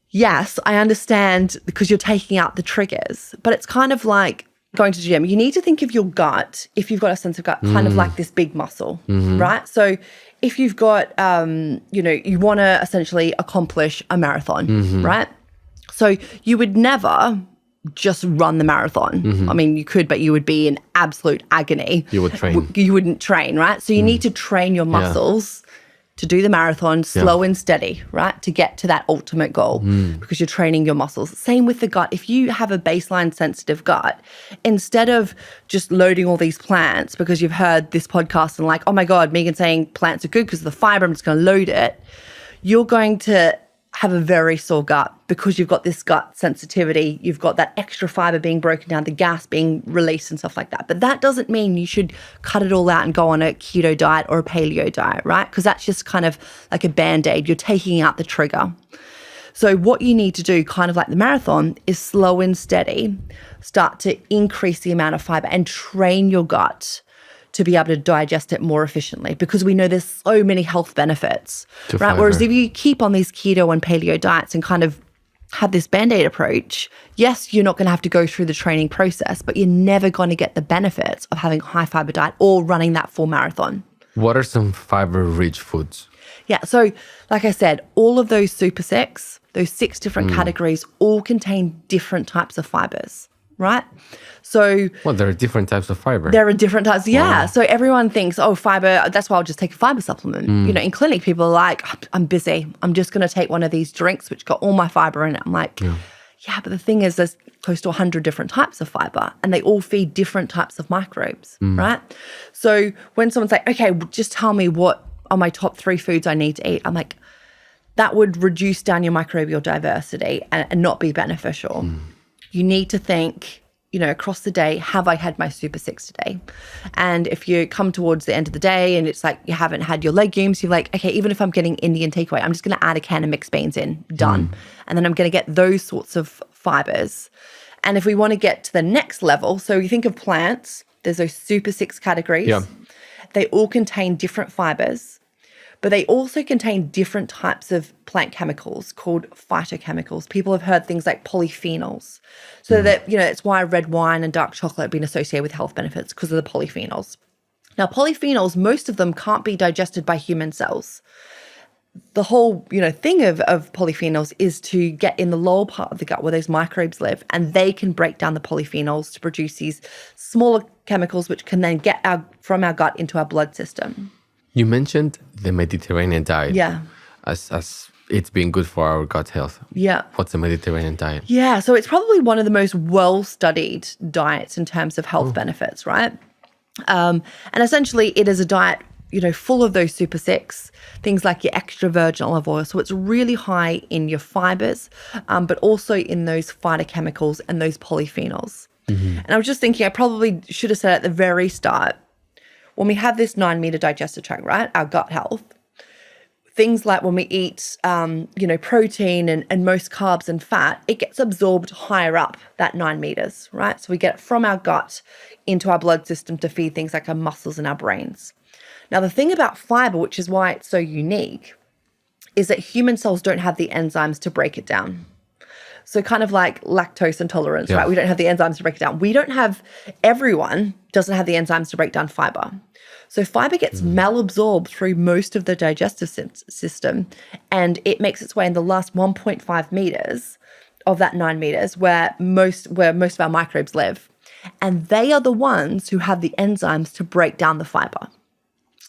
yes, I understand, because you're taking out the triggers, but it's kind of like going to the gym. You need to think of your gut, if you've got a sense of gut, kind of like this big muscle, right? So if you've got, you want to essentially accomplish a marathon, right? So you would never just run the marathon. I mean, you could, but you would be in absolute agony. You would train. You wouldn't train, right? So you need to train your muscles to do the marathon slow and steady, right? To get to that ultimate goal, because you're training your muscles. Same with the gut. If you have a baseline sensitive gut, instead of just loading all these plants because you've heard this podcast and like, oh my God, Megan's saying plants are good because of the fiber, I'm just going to load it. You're going to have a very sore gut because you've got this gut sensitivity. You've got that extra fiber being broken down, the gas being released and stuff like that. But that doesn't mean you should cut it all out and go on a keto diet or a paleo diet, right? Because that's just kind of like a Band-Aid. You're taking out the trigger. So what you need to do, kind of like the marathon, is slow and steady, start to increase the amount of fiber and train your gut to be able to digest it more efficiently, because we know there's so many health benefits, right? Fiber. Whereas if you keep on these keto and paleo diets and kind of have this Band-Aid approach, yes, you're not going to have to go through the training process, but you're never going to get the benefits of having a high fiber diet or running that full marathon. What are some fiber-rich foods? Yeah, so like I said, all of those super six, those 6 different categories all contain different types of fibers, right? So Well, there are different types of fiber. there are different types. Yeah. Wow. So everyone thinks, oh, fiber, that's why I'll just take a fiber supplement. You know, in clinic, people are like, I'm busy. I'm just going to take one of these drinks which got all my fiber in it. I'm like, yeah, but the thing is there's close to 100 different types of fiber and they all feed different types of microbes, right? So when someone's like, okay, just tell me what are my top 3 foods I need to eat, I'm like, that would reduce down your microbial diversity and not be beneficial. You need to think, you know, across the day, have I had my super 6 today? And if you come towards the end of the day and it's like you haven't had your legumes, you're like, okay, even if I'm getting Indian takeaway, I'm just going to add a can of mixed beans in, done. And then I'm going to get those sorts of fibers. And if we want to get to the next level, so you think of plants, there's those super 6 categories. Yeah. They all contain different fibers, but they also contain different types of plant chemicals called phytochemicals. People have heard things like polyphenols. So that, you know, it's why red wine and dark chocolate have been associated with health benefits, because of the polyphenols. Now, polyphenols, most of them can't be digested by human cells. The whole, you know, thing of polyphenols is to get in the lower part of the gut where those microbes live, and they can break down the polyphenols to produce these smaller chemicals which can then get from our gut into our blood system. You mentioned the Mediterranean diet. Yeah. As it's being good for our gut health. Yeah. What's the Mediterranean diet? Yeah, so it's probably one of the most well-studied diets in terms of health benefits, right? And essentially it is a diet, you know, full of those super 6, things like your extra virgin olive oil. So it's really high in your fibers, but also in those phytochemicals and those polyphenols. And I was just thinking, I probably should have said at the very start, when we have this 9-meter digestive tract, right, our gut health, things like when we eat, you know, protein and most carbs and fat, it gets absorbed higher up that 9 meters, right? So we get it from our gut into our blood system to feed things like our muscles and our brains. Now, the thing about fiber, which is why it's so unique, is that human cells don't have the enzymes to break it down. So kind of like lactose intolerance, right? We don't have the enzymes to break it down. Everyone doesn't have the enzymes to break down fiber. So fiber gets malabsorbed through most of the digestive system, and it makes its way in the last 1.5 meters of that 9 meters where most of our microbes live. And they are the ones who have the enzymes to break down the fiber.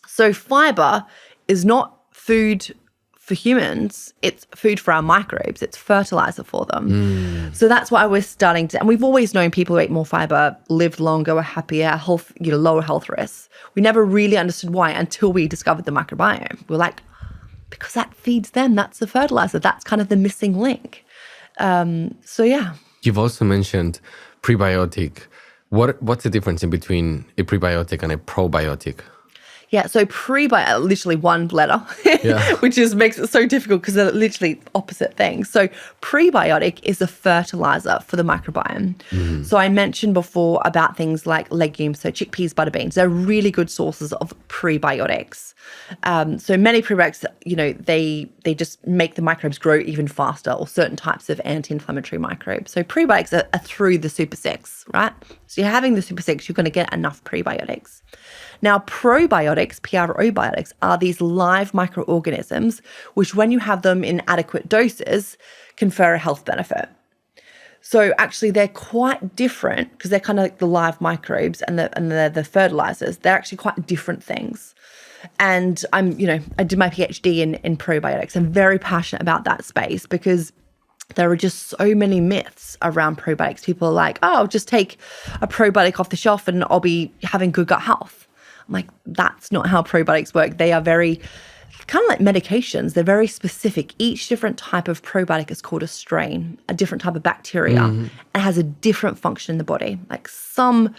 So fiber is not food for humans, it's food for our microbes. It's fertilizer for them. So that's why we're starting to, and we've always known people who ate more fiber lived longer, were happier, lower health risks. We never really understood why until we discovered the microbiome. We're like, because that feeds them, that's the fertilizer. That's kind of the missing link. So yeah. You've also mentioned prebiotic. What's the difference in between a prebiotic and a probiotic? Yeah, so prebiotic, literally one letter, which makes it so difficult because they're literally opposite things. So prebiotic is a fertilizer for the microbiome. So I mentioned before about things like legumes, so chickpeas, butter beans. They're really good sources of prebiotics. So many prebiotics, you know, they just make the microbes grow even faster, or certain types of anti-inflammatory microbes. So prebiotics are through the super 6, right? So you're having the super 6, you're going to get enough prebiotics. Now, probiotics, probiotics, are these live microorganisms, which when you have them in adequate doses, confer a health benefit. So actually they're quite different because they're kind of like the live microbes and the fertilizers. They're actually quite different things. And I did my PhD in probiotics. I'm very passionate about that space because there are just so many myths around probiotics. People are like, oh, I'll just take a probiotic off the shelf and I'll be having good gut health. I'm like, that's not how probiotics work. They are very kind of like medications. They're very specific. Each different type of probiotic is called a strain, a different type of bacteria, and has a different function in the body. Like some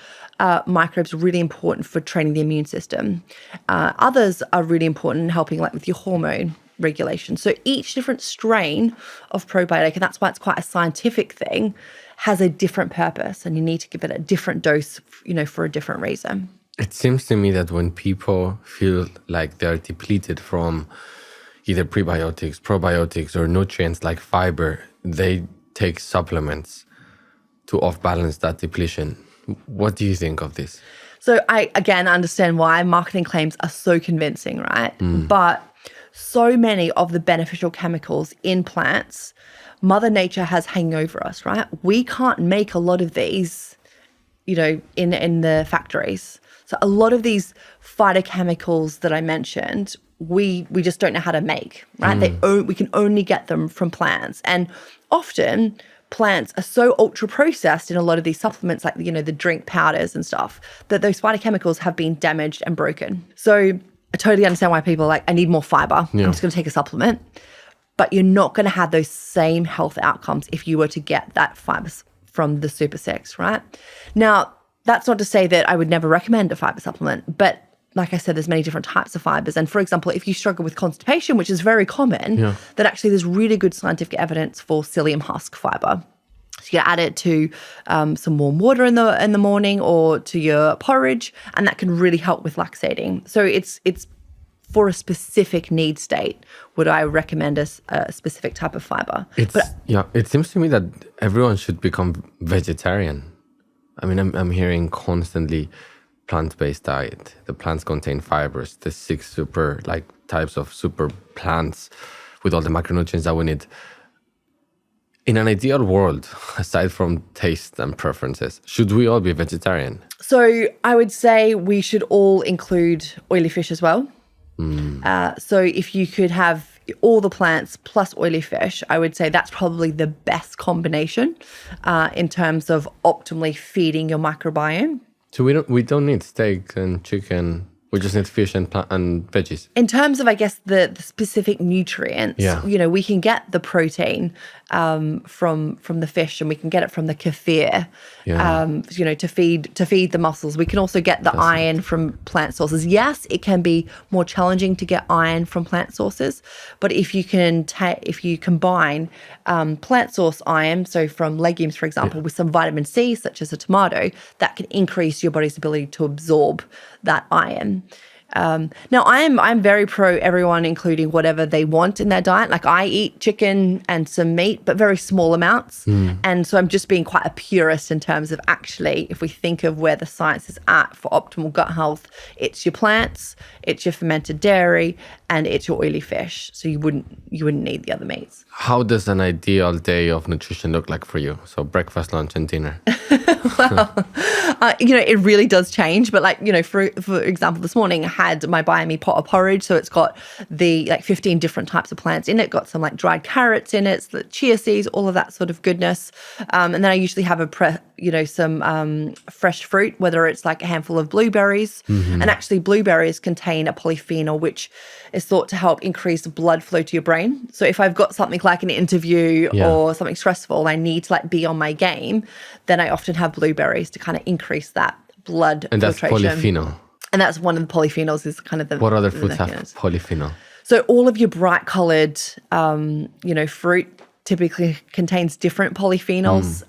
microbes are really important for training the immune system. Others are really important in helping like with your hormone regulation. So each different strain of probiotic, and that's why it's quite a scientific thing, has a different purpose, and you need to give it a different dose, for a different reason. It seems to me that when people feel like they're depleted from either prebiotics, probiotics, or nutrients like fiber, they take supplements to off-balance that depletion. What do you think of this? So I, again, understand why marketing claims are so convincing, right? But so many of the beneficial chemicals in plants, Mother Nature has hanging over us, right? We can't make a lot of these, in the factories. So a lot of these phytochemicals that I mentioned, we just don't know how to make, right? We can only get them from plants. And often plants are so ultra processed in a lot of these supplements, like, the drink powders and stuff, that those phytochemicals have been damaged and broken. So I totally understand why people are like, I need more fiber. I'm just going to take a supplement. But you're not going to have those same health outcomes if you were to get that fiber from the Super 6, right? Now, that's not to say that I would never recommend a fiber supplement, but like I said, there's many different types of fibers. And for example, if you struggle with constipation, which is very common, that actually there's really good scientific evidence for psyllium husk fiber. So you add it to some warm water in the morning or to your porridge, and that can really help with laxating. So it's for a specific need state would I recommend a specific type of fiber. It seems to me that everyone should become vegetarian. I mean, I'm hearing constantly plant-based diet. The plants contain fibers, the 6 super types of super plants with all the macronutrients that we need. In an ideal world, aside from taste and preferences, should we all be vegetarian? So I would say we should all include oily fish as well. So if you could have all the plants plus oily fish, I would say that's probably the best combination in terms of optimally feeding your microbiome. So we don't need steak and chicken. We just need fish and veggies. In terms of, I guess, the specific nutrients, we can get the protein from the fish, and we can get it from the kefir, to feed the muscles. We can also get the iron from plant sources. Yes, it can be more challenging to get iron from plant sources, but if you combine plant source iron, so from legumes, for example, with some vitamin C, such as a tomato, that can increase your body's ability to absorb that iron. Now, I'm very pro everyone including whatever they want in their diet. Like I eat chicken and some meat, but very small amounts. And so I'm just being quite a purist in terms of actually, if we think of where the science is at for optimal gut health, it's your plants, it's your fermented dairy, and it's your oily fish. So you wouldn't need the other meats. How does an ideal day of nutrition look like for you? So breakfast, lunch, and dinner. Well, it really does change. But for example, this morning I had my Bio&Me pot of porridge. So it's got the 15 different types of plants in it, got some dried carrots in it, the chia seeds, all of that sort of goodness. And then I usually have some fresh fruit, whether it's a handful of blueberries. And actually blueberries contain a polyphenol, which is thought to help increase blood flow to your brain. So if I've got something like an interview or something stressful, I need to be on my game, then I often have blueberries to kind of increase that blood and filtration. That's polyphenol. And that's one of the polyphenols is kind of the... What other foods have polyphenol? So all of your bright colored, fruit typically contains different polyphenols.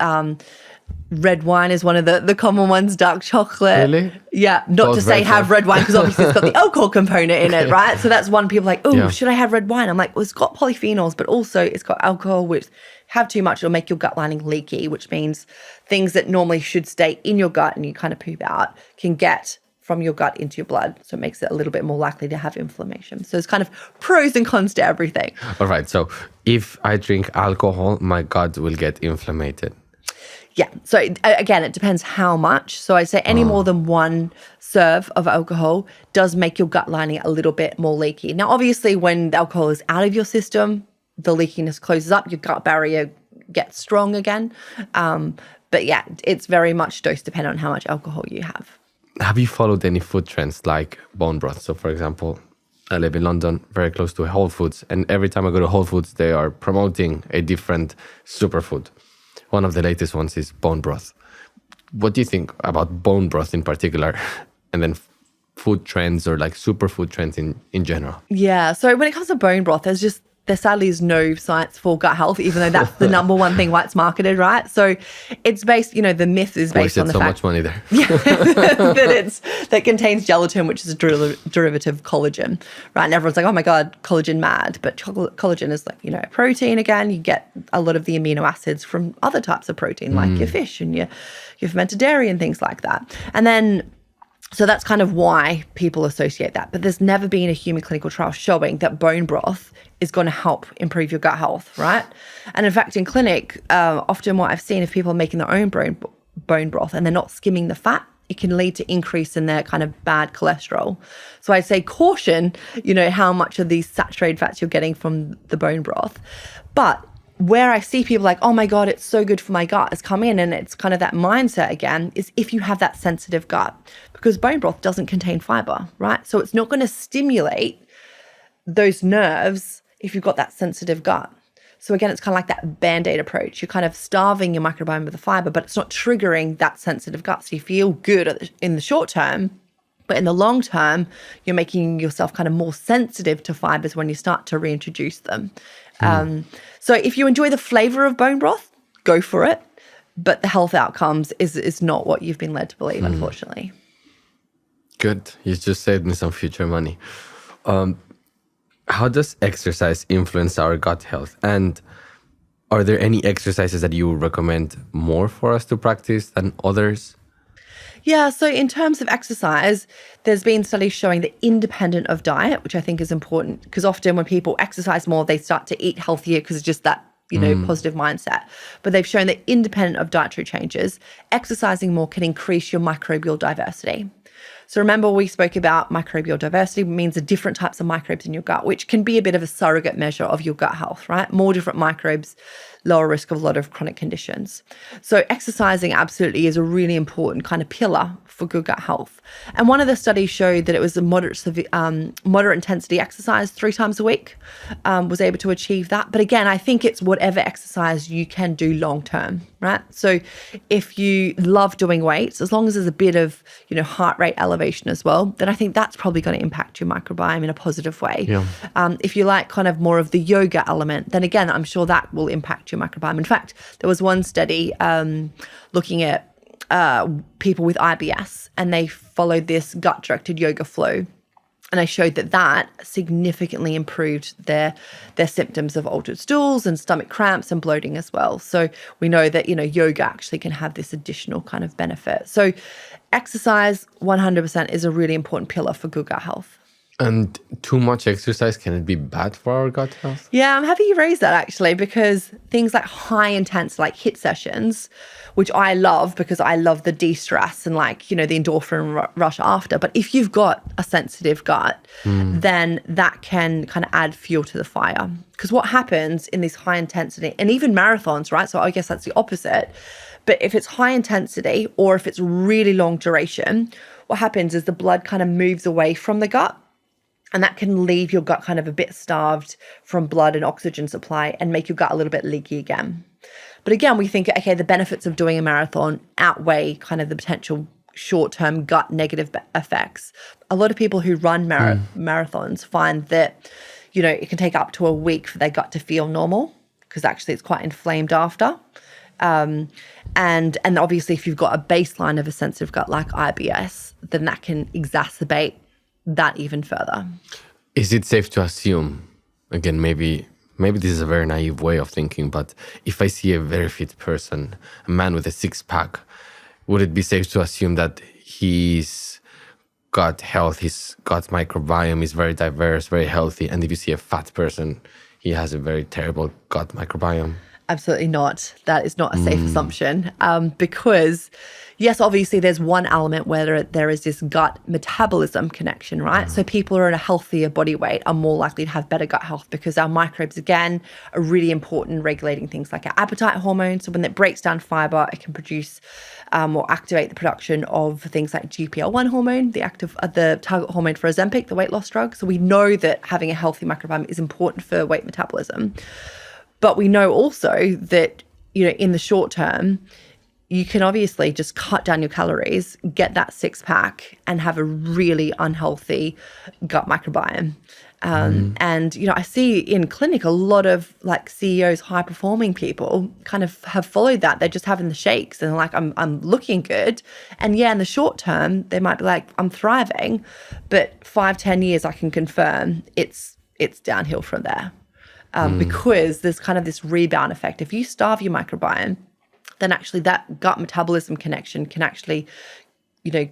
Red wine is one of the common ones, dark chocolate. Really? Yeah, not to say have red wine because obviously it's got the alcohol component in it, right? So that's one people should I have red wine? I'm like, well, it's got polyphenols, but also it's got alcohol, which have too much, it'll make your gut lining leaky, which means things that normally should stay in your gut and you kind of poop out can get from your gut into your blood. So it makes it a little bit more likely to have inflammation. So it's kind of pros and cons to everything. All right. So if I drink alcohol, my gut will get inflamed. Yeah. So again, it depends how much. So I'd say any more than one serve of alcohol does make your gut lining a little bit more leaky. Now, obviously, when the alcohol is out of your system, the leakiness closes up, your gut barrier gets strong again. But yeah, it's very much dose dependent on how much alcohol you have. Have you followed any food trends like bone broth? So for example, I live in London, very close to Whole Foods. And every time I go to Whole Foods, they are promoting a different superfood. One of the latest ones is bone broth. What do you think about bone broth in particular? And then food trends or like superfood trends in general? Yeah. So when it comes to bone broth, there sadly is no science for gut health, even though that's the number one thing why it's marketed, right? So it's based, the myth is based on the fact much money there. that contains gelatin, which is a derivative of collagen, right? And everyone's like, oh my God, collagen mad. But collagen is like, a protein again. You get a lot of the amino acids from other types of protein, like your fish and your fermented dairy and things like that. And then so that's kind of why people associate that. But there's never been a human clinical trial showing that bone broth is going to help improve your gut health, right? And in fact, in clinic, often what I've seen if people are making their own bone broth and they're not skimming the fat, it can lead to increase in their kind of bad cholesterol. So I'd say caution, how much of these saturated fats you're getting from the bone broth. But where I see people like, oh my God, it's so good for my gut, has come in, and it's kind of that mindset again, is if you have that sensitive gut, because bone broth doesn't contain fiber, right? So it's not going to stimulate those nerves if you've got that sensitive gut. So again, it's kind of like that Band-Aid approach. You're kind of starving your microbiome with the fiber, but it's not triggering that sensitive gut. So you feel good in the short term, but in the long term, you're making yourself kind of more sensitive to fibers when you start to reintroduce them. So if you enjoy the flavor of bone broth, go for it. But the health outcomes is not what you've been led to believe, unfortunately. Good. You just saved me some future money. How does exercise influence our gut health? And are there any exercises that you would recommend more for us to practice than others? Yeah, so in terms of exercise, there's been studies showing that independent of diet, which I think is important, because often when people exercise more, they start to eat healthier because it's just that, positive mindset. But they've shown that independent of dietary changes, exercising more can increase your microbial diversity. So remember, we spoke about microbial diversity means the different types of microbes in your gut, which can be a bit of a surrogate measure of your gut health, right? More different microbes, lower risk of a lot of chronic conditions. So exercising absolutely is a really important kind of pillar for good gut health. And one of the studies showed that it was a moderate intensity exercise 3 times a week was able to achieve that. But again, I think it's whatever exercise you can do long term, right? So if you love doing weights, as long as there's a bit of, heart rate elevation as well, then I think that's probably going to impact your microbiome in a positive way. Yeah. If you like kind of more of the yoga element, then again, I'm sure that will impact your microbiome. In fact, there was one study looking at people with IBS, and they followed this gut-directed yoga flow. And I showed that significantly improved their symptoms of altered stools and stomach cramps and bloating as well. So we know that, yoga actually can have this additional kind of benefit. So exercise 100% is a really important pillar for good gut health. And too much exercise, can it be bad for our gut health? Yeah, I'm happy you raised that actually, because things like high intense, like HIIT sessions, which I love because I love the de-stress and the endorphin rush after. But if you've got a sensitive gut, then that can kind of add fuel to the fire. Because what happens in these high intensity, and even marathons, right? So I guess that's the opposite. But if it's high intensity or if it's really long duration, what happens is the blood kind of moves away from the gut. And that can leave your gut kind of a bit starved from blood and oxygen supply and make your gut a little bit leaky again. But again, we think, okay, the benefits of doing a marathon outweigh kind of the potential short-term gut negative effects. A lot of people who run marathons find that, it can take up to a week for their gut to feel normal, because actually it's quite inflamed after. And obviously if you've got a baseline of a sensitive gut like IBS, then that can exacerbate that even further. Is it safe to assume, again, maybe this is a very naive way of thinking, but if I see a very fit person, a man with a 6-pack, would it be safe to assume that his gut health, his gut microbiome is very diverse, very healthy, and if you see a fat person, he has a very terrible gut microbiome? Absolutely not. That is not a safe assumption because, yes, obviously there's one element where there is this gut metabolism connection, right? So people who are in a healthier body weight are more likely to have better gut health because our microbes, again, are really important in regulating things like our appetite hormone. So when it breaks down fiber, it can produce or activate the production of things like GLP-1 hormone, the target hormone for Ozempic, the weight loss drug. So we know that having a healthy microbiome is important for weight metabolism. But we know also that, in the short term, you can obviously just cut down your calories, get that six pack, and have a really unhealthy gut microbiome. And, I see in clinic a lot of like CEOs, high performing people kind of have followed that. They're just having the shakes and they're like, I'm looking good. And yeah, in the short term, they might be like, I'm thriving, but 5-10 years, I can confirm it's downhill from there. Because there's kind of this rebound effect. If you starve your microbiome, then actually that gut metabolism connection can actually,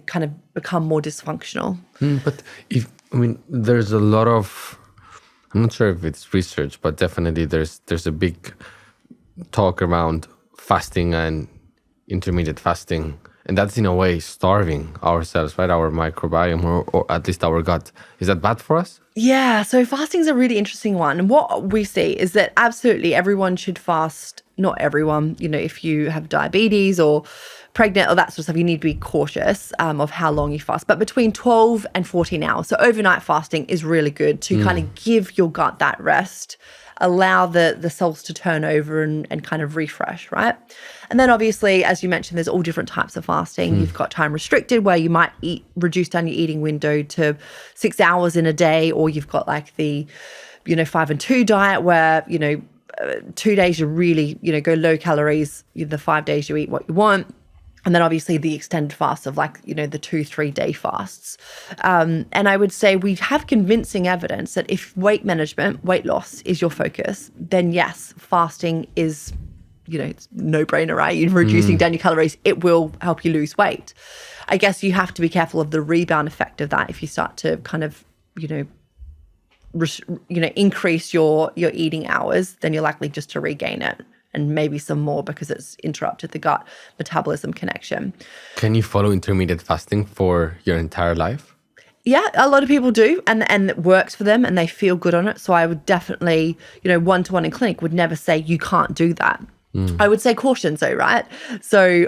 kind of become more dysfunctional. But there's a lot of, I'm not sure if it's research, but definitely there's a big talk around fasting and intermittent fasting. And that's in a way starving ourselves, right? Our microbiome or at least our gut. Is that bad for us? Yeah, so fasting is a really interesting one. And what we see is that absolutely everyone should fast. Not everyone, if you have diabetes or pregnant or that sort of stuff, you need to be cautious of how long you fast. But between 12 and 14 hours. So overnight fasting is really good to kind of give your gut that rest, allow the cells to turn over and kind of refresh, right? And then obviously, as you mentioned, there's all different types of fasting. You've got time restricted where you might reduce down your eating window to 6 hours in a day, or you've got like the, 5 and 2 diet where, 2 days you really, go low calories, the 5 days you eat what you want. And then obviously the extended fast of like, the 2-3 day fasts. And I would say we have convincing evidence that if weight management, weight loss is your focus, then yes, fasting is, it's no-brainer, right? You're reducing down your calories, it will help you lose weight. I guess you have to be careful of the rebound effect of that if you start to kind of, increase your eating hours, then you're likely just to regain it. And maybe some more because it's interrupted the gut metabolism connection. Can you follow intermittent fasting for your entire life? Yeah, a lot of people do, and it works for them and they feel good on it. So I would definitely, one-to-one in clinic would never say you can't do that. I would say caution though, right? So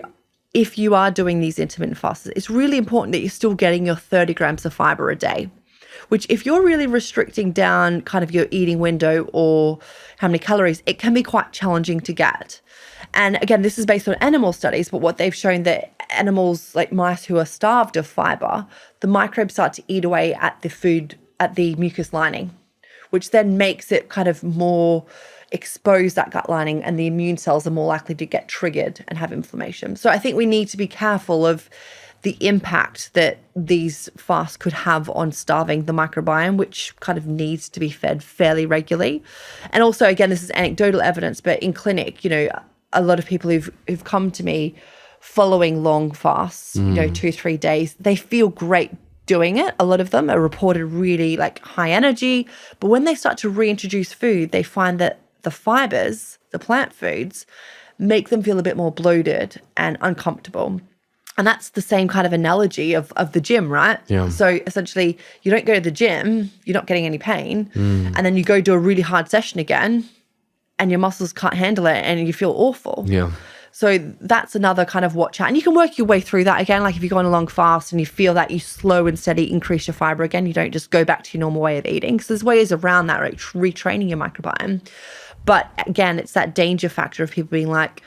if you are doing these intermittent fasts, it's really important that you're still getting your 30 grams of fiber a day, which if you're really restricting down kind of your eating window or how many calories, it can be quite challenging to get. And again, this is based on animal studies, but what they've shown that animals like mice who are starved of fiber, the microbes start to eat away at the food, at the mucus lining, which then makes it kind of more expose that gut lining and the immune cells are more likely to get triggered and have inflammation. So I think we need to be careful of the impact that these fasts could have on starving the microbiome, which kind of needs to be fed fairly regularly. And also, again, this is anecdotal evidence, but in clinic, a lot of people who've come to me following long fasts, 2-3 days, they feel great doing it. A lot of them are reported really like high energy, but when they start to reintroduce food, they find that the fibers, the plant foods, make them feel a bit more bloated and uncomfortable. And that's the same kind of analogy of the gym, right? Yeah. So essentially, you don't go to the gym, you're not getting any pain, and then you go do a really hard session again, and your muscles can't handle it, and you feel awful. Yeah. So that's another kind of watch out. And you can work your way through that again. Like if you go on a long fast and you feel that, you slow and steady increase your fiber again. You don't just go back to your normal way of eating. So there's ways around that, right? Retraining your microbiome. But again, it's that danger factor of people being like,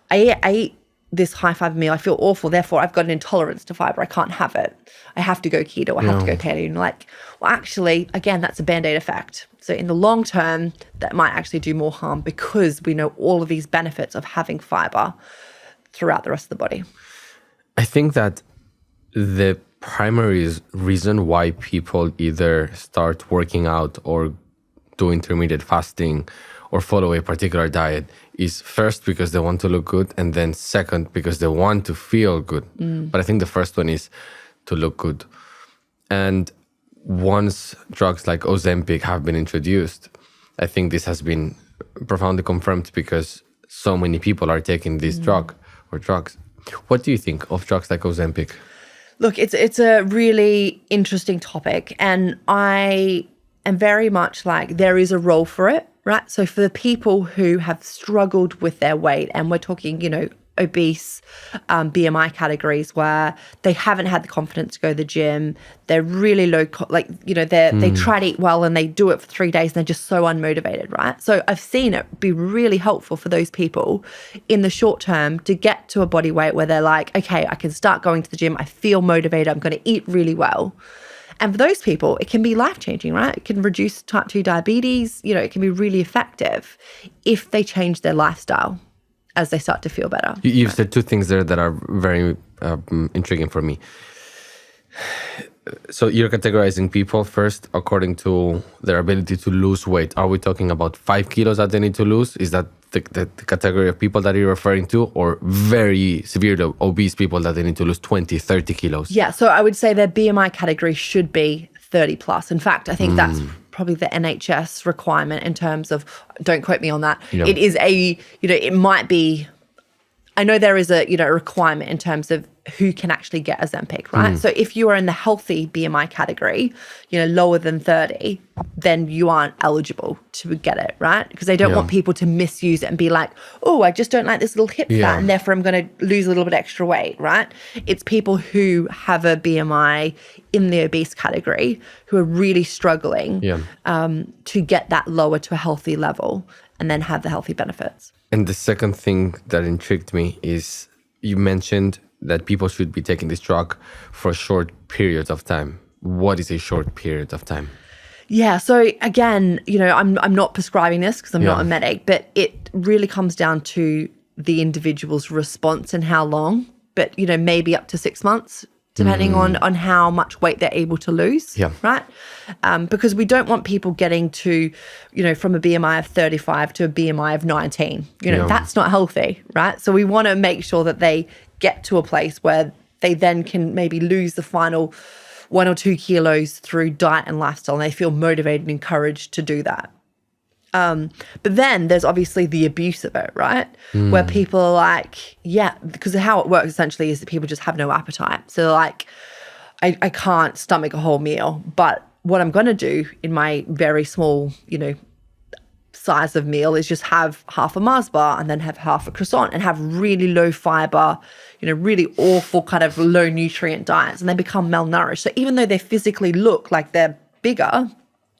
I eat this high fiber meal, I feel awful, therefore I've got an intolerance to fiber, I can't have it, I have to go keto, I have to go paleo. And like, well, actually, again, that's a band-aid effect. So in the long term, that might actually do more harm because we know all of these benefits of having fiber throughout the rest of the body. I think that the primary reason why people either start working out or do intermittent fasting or follow a particular diet is first because they want to look good, and then second because they want to feel good. But I think the first one is to look good. And once drugs like Ozempic have been introduced, I think this has been profoundly confirmed because so many people are taking this drug or drugs. What do you think of drugs like Ozempic? Look, it's a really interesting topic, and I am very much like there is a role for it, right? So for the people who have struggled with their weight, and we're talking, obese BMI categories where they haven't had the confidence to go to the gym, they're really low, they try to eat well and they do it for 3 days and they're just so unmotivated, right? So I've seen it be really helpful for those people in the short term to get to a body weight where they're like, okay, I can start going to the gym, I feel motivated, I'm going to eat really well. And for those people, it can be life-changing, right? It can reduce type 2 diabetes, it can be really effective if they change their lifestyle as they start to feel better. You've said two things there that are very intriguing for me. So you're categorizing people first according to their ability to lose weight. Are we talking about 5 kilos that they need to lose? Is that the category of people that you're referring to, or very severely obese people that they need to lose 20, 30 kilos? Yeah, so I would say their BMI category should be 30 plus. In fact, I think that's probably the NHS requirement in terms of, don't quote me on that. It is it might be, I know there is a, requirement in terms of who can actually get Ozempic, right? So if you are in the healthy BMI category, lower than 30, then you aren't eligible to get it, right? Because they don't want people to misuse it and be like, oh, I just don't like this little hip fat and therefore I'm going to lose a little bit extra weight, right? It's people who have a BMI in the obese category who are really struggling to get that lower to a healthy level and then have the healthy benefits. And the second thing that intrigued me is you mentioned that people should be taking this drug for a short period of time. What is a short period of time? Yeah, so again, I'm not prescribing this because I'm not a medic, but it really comes down to the individual's response and how long, but, maybe up to 6 months, depending on how much weight they're able to lose, right? Because we don't want people getting to, from a BMI of 35 to a BMI of 19. That's not healthy, right? So we want to make sure that they get to a place where they then can maybe lose the final 1 or 2 kilos through diet and lifestyle, and they feel motivated and encouraged to do that. But then there's obviously the abuse of it, right? Where people are like, because how it works essentially is that people just have no appetite. So like, I can't stomach a whole meal, but what I'm going to do in my very small, size of meal is just have half a Mars bar and then have half a croissant and have really low fiber, really awful kind of low nutrient diets, and they become malnourished. So even though they physically look like they're bigger,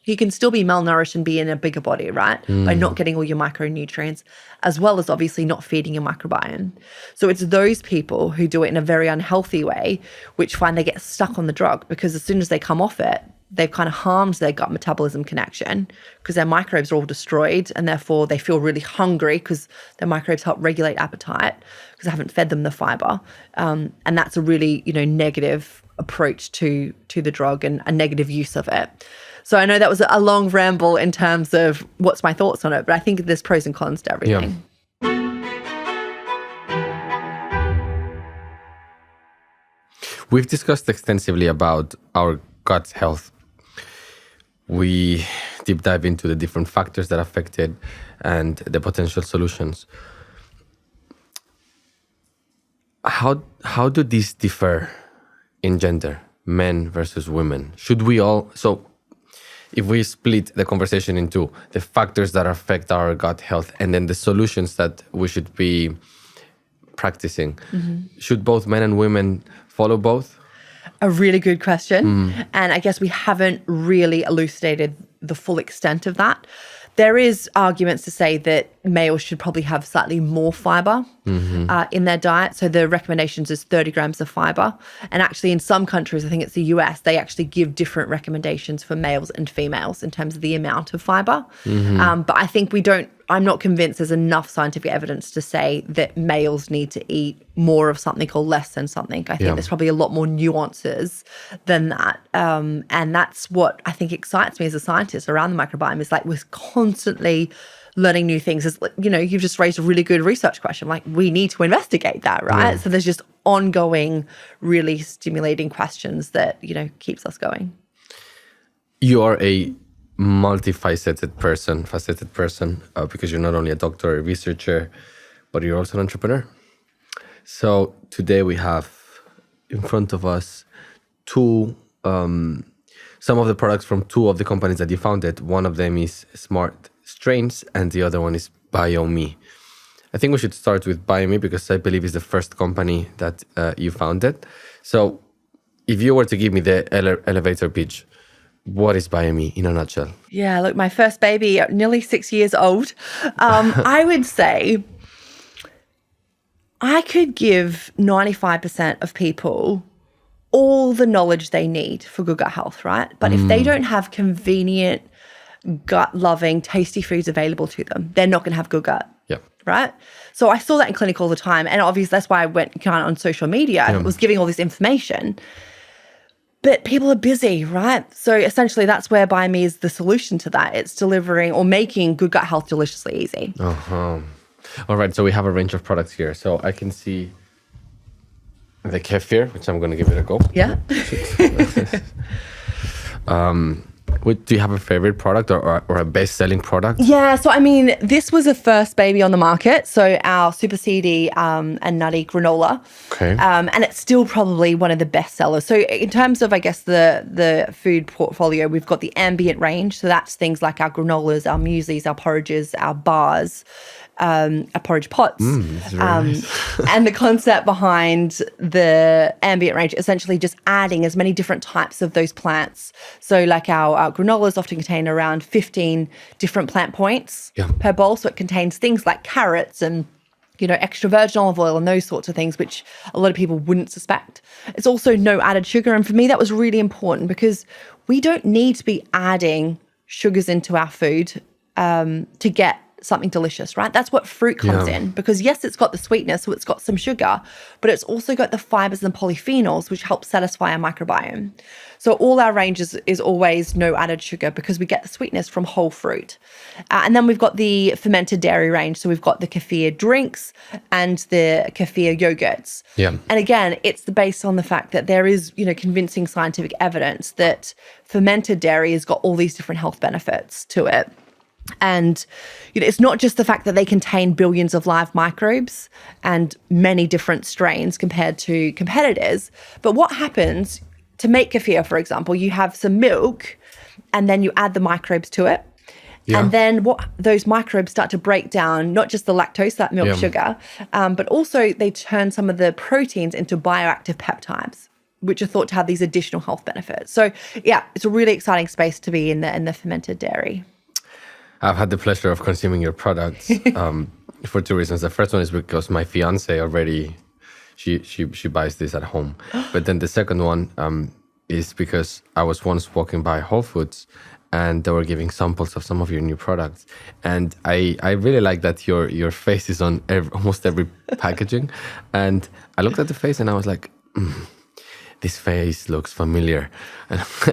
you can still be malnourished and be in a bigger body, right? By not getting all your micronutrients, as well as obviously not feeding your microbiome. So it's those people who do it in a very unhealthy way, which find they get stuck on the drug, because as soon as they come off it, they've kind of harmed their gut metabolism connection because their microbes are all destroyed, and therefore they feel really hungry because their microbes help regulate appetite because I haven't fed them the fiber. And that's a really, negative approach to the drug and a negative use of it. So I know that was a long ramble in terms of what's my thoughts on it, but I think there's pros and cons to everything. We've discussed extensively about our gut health. We deep dive into the different factors that affect it and the potential solutions. How do these differ in gender, men versus women? Should we all... So if we split the conversation into the factors that affect our gut health and then the solutions that we should be practicing, should both men and women follow both? A really good question. And I guess we haven't really elucidated the full extent of that. There is arguments to say that males should probably have slightly more fiber in their diet. So the recommendations is 30 grams of fiber. And actually in some countries, I think it's the US, they actually give different recommendations for males and females in terms of the amount of fiber. But I think I'm not convinced there's enough scientific evidence to say that males need to eat more of something or less than something. I think there's probably a lot more nuances than that. And that's what I think excites me as a scientist around the microbiome, is like we're constantly learning new things. As you've just raised a really good research question. Like, we need to investigate that, right? So there's just ongoing, really stimulating questions that, keeps us going. You are a multifaceted person, because you're not only a doctor, a researcher, but you're also an entrepreneur. So today we have in front of us some of the products from two of the companies that you founded. One of them is Smart Strains and the other one is Bio&Me. I think we should start with Bio&Me because I believe it's the first company that you founded. So if you were to give me the elevator pitch, what is Bio&Me in a nutshell? Yeah, look, my first baby, nearly 6 years old. I would say I could give 95% of people all the knowledge they need for good gut health, right? But if they don't have convenient, gut-loving, tasty foods available to them, they're not going to have good gut. Yeah. Right? So I saw that in clinic all the time. And obviously that's why I went kind of on social media and was giving all this information. But people are busy, right? So essentially that's where Bio&Me is the solution to that. It's delivering or making good gut health deliciously easy. Uh-huh. All right, so we have a range of products here. So I can see the kefir, which I'm going to give it a go. Yeah. Do you have a favorite product or a best-selling product? Yeah, so I mean, this was a first baby on the market. So our super seedy and nutty granola. Okay. And it's still probably one of the best sellers. So in terms of, I guess, the food portfolio, we've got the ambient range. So that's things like our granolas, our mueslis, our porridges, our bars, our porridge pots. That's very nice. And the concept behind the ambient range, essentially just adding as many different types of those plants. So like our granolas often contain around 15 different plant points per bowl. So it contains things like carrots and, extra virgin olive oil and those sorts of things, which a lot of people wouldn't suspect. It's also no added sugar. And for me, that was really important because we don't need to be adding sugars into our food to get something delicious, right? That's what fruit comes in because yes, it's got the sweetness, so it's got some sugar, but it's also got the fibers and polyphenols, which help satisfy our microbiome. So all our range is always no added sugar because we get the sweetness from whole fruit. And then we've got the fermented dairy range. So we've got the kefir drinks and the kefir yogurts. Yeah. And again, it's based on the fact that there is, convincing scientific evidence that fermented dairy has got all these different health benefits to it. And it's not just the fact that they contain billions of live microbes and many different strains compared to competitors, but what happens to make kefir, for example, you have some milk and then you add the microbes to it. Yeah. And then those microbes start to break down, not just the lactose, that milk sugar, but also they turn some of the proteins into bioactive peptides, which are thought to have these additional health benefits. So yeah, it's a really exciting space to be in the fermented dairy. I've had the pleasure of consuming your products for two reasons. The first one is because my fiance already, she buys this at home. But then the second one is because I was once walking by Whole Foods and they were giving samples of some of your new products. And I really like that your face is on almost every packaging. And I looked at the face and I was like, this face looks familiar.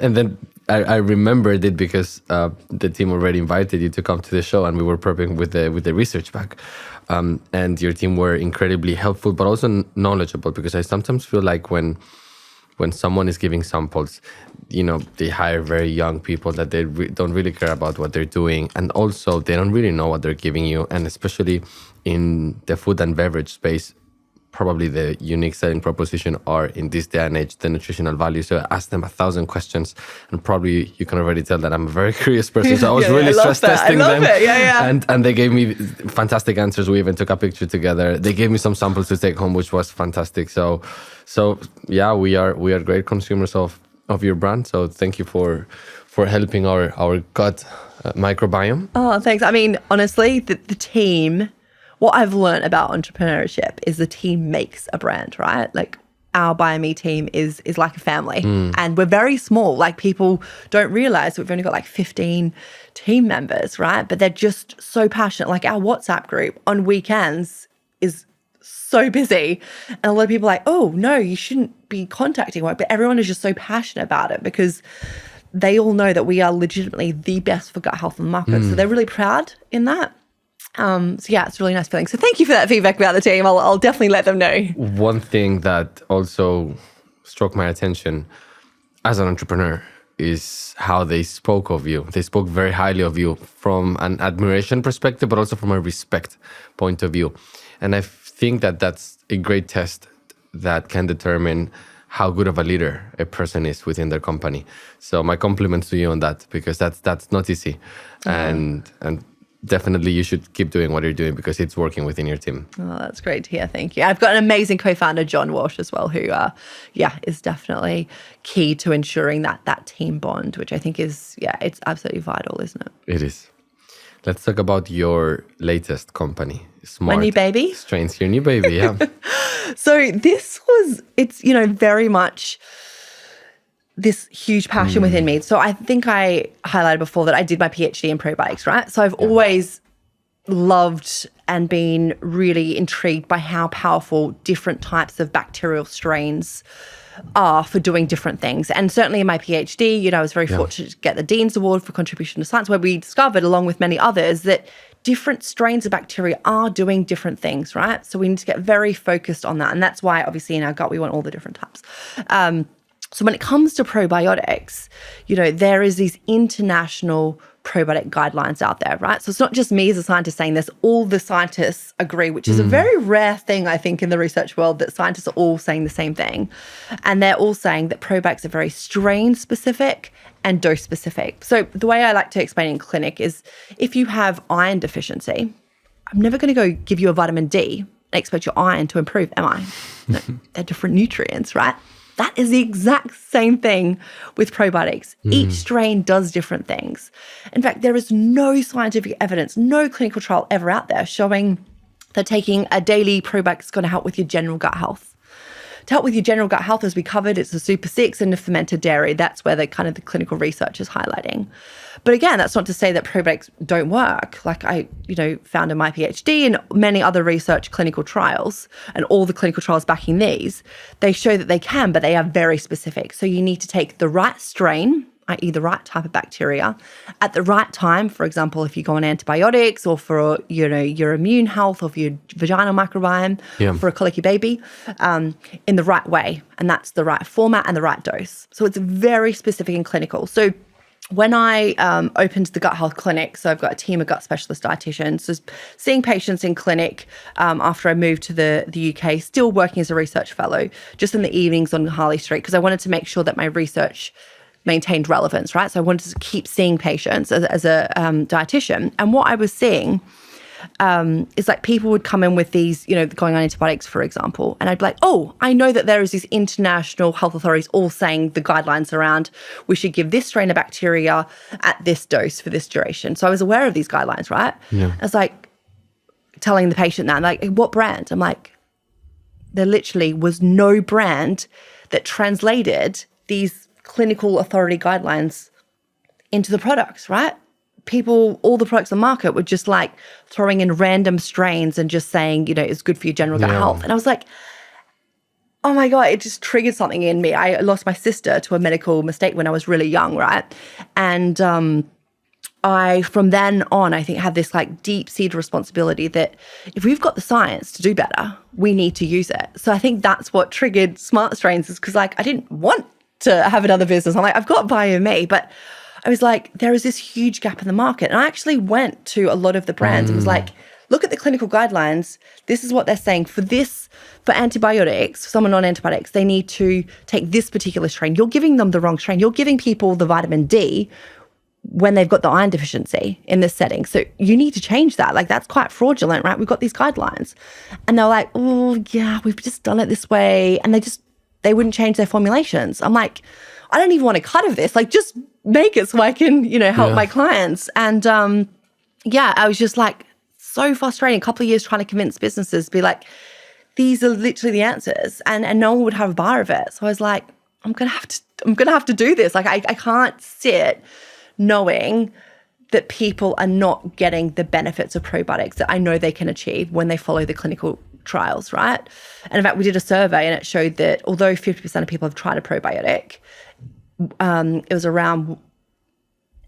And then I remembered it because the team already invited you to come to the show and we were prepping with the research back. And your team were incredibly helpful, but also knowledgeable, because I sometimes feel like when someone is giving samples, they hire very young people that they don't really care about what they're doing. And also they don't really know what they're giving you. And especially in the food and beverage space, probably the unique selling proposition are in this day and age, the nutritional value. So I asked them 1,000 questions and probably you can already tell that I'm a very curious person. So I was really stress testing them. And they gave me fantastic answers. We even took a picture together. They gave me some samples to take home, which was fantastic. So yeah, we are great consumers of your brand. So thank you for helping our gut microbiome. Oh, thanks. I mean, honestly, the team, what I've learned about entrepreneurship is the team makes a brand, right? Like our Bio&Me team is like a family and we're very small. Like people don't realize we've only got like 15 team members, right? But they're just so passionate. Like our WhatsApp group on weekends is so busy. And a lot of people are like, oh no, you shouldn't be contacting work. But everyone is just so passionate about it because they all know that we are legitimately the best for gut health on the market. So they're really proud in that. So yeah, it's a really nice feeling. So thank you for that feedback about the team. I'll definitely let them know. One thing that also struck my attention as an entrepreneur is how they spoke of you. They spoke very highly of you from an admiration perspective, but also from a respect point of view. And I think that that's a great test that can determine how good of a leader a person is within their company. So my compliments to you on that, because that's not easy. And definitely you should keep doing what you're doing because it's working within your team. Oh, that's great to hear. Thank you. I've got an amazing co-founder, John Walsh, as well, who, is definitely key to ensuring that team bond, which I think is, it's absolutely vital, isn't it? It is. Let's talk about your latest company, Smart. My new baby? Strains, your new baby, yeah. So it's very much this huge passion within me. So I think I highlighted before that I did my PhD in probiotics, right? So I've always loved and been really intrigued by how powerful different types of bacterial strains are for doing different things. And certainly in my PhD, I was very fortunate to get the Dean's Award for contribution to science, where we discovered, along with many others, that different strains of bacteria are doing different things, right? So we need to get very focused on that. And that's why, obviously, in our gut, we want all the different types. So when it comes to probiotics, there is these international probiotic guidelines out there, right? So it's not just me as a scientist saying this, all the scientists agree, which is a very rare thing, I think, in the research world, that scientists are all saying the same thing. And they're all saying that probiotics are very strain-specific and dose-specific. So the way I like to explain in clinic is, if you have iron deficiency, I'm never going to go give you a vitamin D and expect your iron to improve, am I? No, they're different nutrients, right? That is the exact same thing with probiotics. Each strain does different things. In fact, there is no scientific evidence, no clinical trial ever out there showing that taking a daily probiotic is going to help with your general gut health. To help with your general gut health, as we covered, it's the super 6 and the fermented dairy. That's where the clinical research is highlighting. But again, that's not to say that probiotics don't work. Like I, found in my PhD and many other research clinical trials, and all the clinical trials backing these, they show that they can, but they are very specific. So you need to take the right strain, i.e. the right type of bacteria, at the right time. For example, if you go on antibiotics, or for, your immune health, or for your vaginal microbiome, for a colicky baby, in the right way. And that's the right format and the right dose. So it's very specific and clinical. So when I opened the gut health clinic, so I've got a team of gut specialist dietitians, so seeing patients in clinic after I moved to the UK, still working as a research fellow, just in the evenings on Harley Street, because I wanted to make sure that my research maintained relevance, right? So I wanted to keep seeing patients as a dietitian. And what I was seeing is like people would come in with these, going on antibiotics, for example, and I'd be like, oh, I know that there is these international health authorities all saying the guidelines around we should give this strain of bacteria at this dose for this duration. So I was aware of these guidelines, right? I was like telling the patient that, like, what brand? I'm like, there literally was no brand that translated these clinical authority guidelines into the products, right? People, all the products on the market were just like throwing in random strains and just saying, it's good for your general gut health. And I was like, oh my God, it just triggered something in me. I lost my sister to a medical mistake when I was really young, right? And I, from then on, I think had this like deep-seated responsibility that if we've got the science to do better, we need to use it. So I think that's what triggered Smart Strains, is because like I didn't want to have another business. I'm like, I've got Bio&Me, but I was like, there is this huge gap in the market. And I actually went to a lot of the brands and was like, look at the clinical guidelines. This is what they're saying. For antibiotics, for someone on antibiotics, they need to take this particular strain. You're giving them the wrong strain. You're giving people the vitamin D when they've got the iron deficiency in this setting. So you need to change that. Like, that's quite fraudulent, right? We've got these guidelines. And they're like, oh yeah, we've just done it this way. And they wouldn't change their formulations. I'm like, I don't even want a cut of this. Like, just make it so I can, help my clients. And I was just like so frustrating. A couple of years trying to convince businesses to be like, these are literally the answers, and no one would have a bar of it. So I was like, I'm gonna have to do this. Like, I can't sit knowing that people are not getting the benefits of probiotics that I know they can achieve when they follow the clinical trials, right? And in fact, we did a survey and it showed that although 50% of people have tried a probiotic, it was around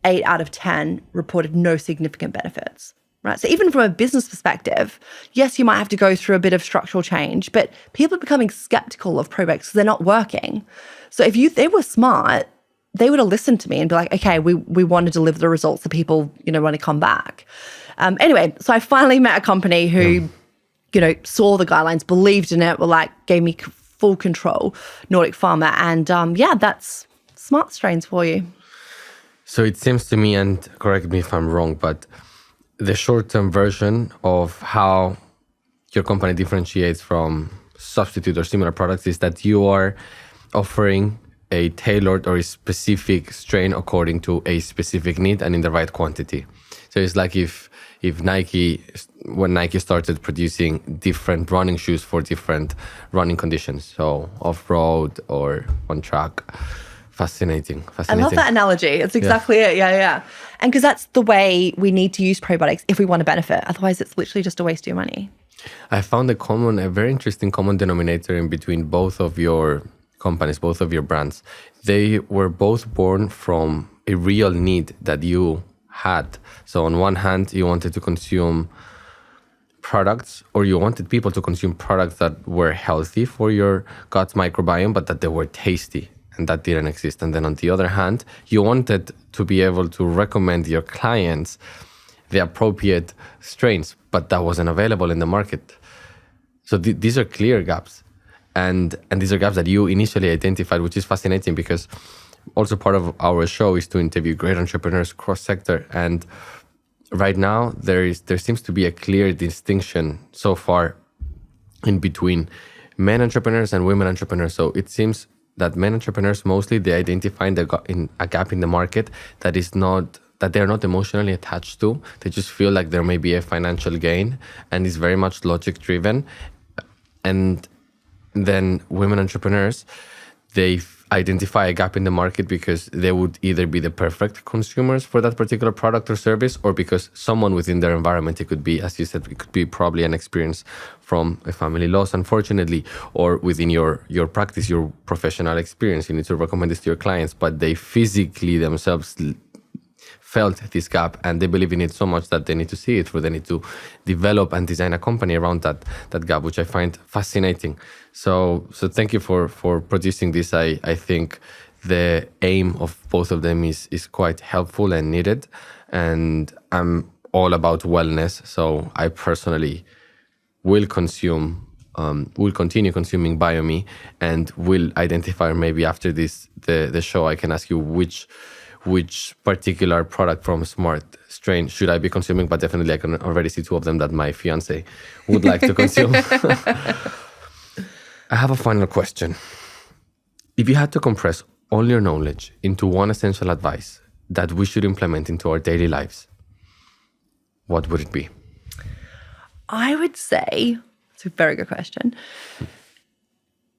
8 out of 10 reported no significant benefits, right? So even from a business perspective, yes, you might have to go through a bit of structural change, but people are becoming skeptical of probiotics because they're not working. So if they were smart, they would have listened to me and be like, okay, we want to deliver the results that people, want to come back. Anyway, so I finally met a company who saw the guidelines, believed in it, were like, gave me full control, Nordic Pharma. And that's smart strains for you. So it seems to me, and correct me if I'm wrong, but the short-term version of how your company differentiates from substitute or similar products is that you are offering a tailored or a specific strain according to a specific need and in the right quantity. So it's like if when Nike started producing different running shoes for different running conditions, so off-road or on track. Fascinating. I love that analogy. It's exactly it. Yeah. And because that's the way we need to use probiotics if we want to benefit. Otherwise, it's literally just a waste of your money. I found a very interesting common denominator in between both of your companies, both of your brands. They were both born from a real need that you had. So on one hand, you wanted to consume products, or you wanted people to consume products that were healthy for your gut microbiome, but that they were tasty, and that didn't exist. And then on the other hand, you wanted to be able to recommend your clients the appropriate strains, but that wasn't available in the market. So these are clear gaps. And these are gaps that you initially identified, which is fascinating because also part of our show is to interview great entrepreneurs cross-sector. And right now, there seems to be a clear distinction so far in between men entrepreneurs and women entrepreneurs. So it seems that men entrepreneurs mostly, they identify a gap in the market that they're not emotionally attached to. They just feel like there may be a financial gain and is very much logic driven. And then women entrepreneurs, they identify a gap in the market because they would either be the perfect consumers for that particular product or service, or because someone within their environment, it could be, as you said, it could be probably an experience from a family loss, unfortunately, or within your practice, your professional experience. You need to recommend this to your clients, but they physically themselves felt this gap and they believe in it so much that they need to see it through. They need to develop and design a company around that gap, which I find fascinating. So thank you for producing this. I think the aim of both of them is quite helpful and needed. And I'm all about wellness. So I personally will continue consuming Bio&Me and will identify, maybe after the show, I can ask you which particular product from Smart strain should I be consuming, but definitely I can already see two of them that my fiance would like to consume. I have a final question. If you had to compress all your knowledge into one essential advice that we should implement into our daily lives, what would it be? I would say, it's a very good question.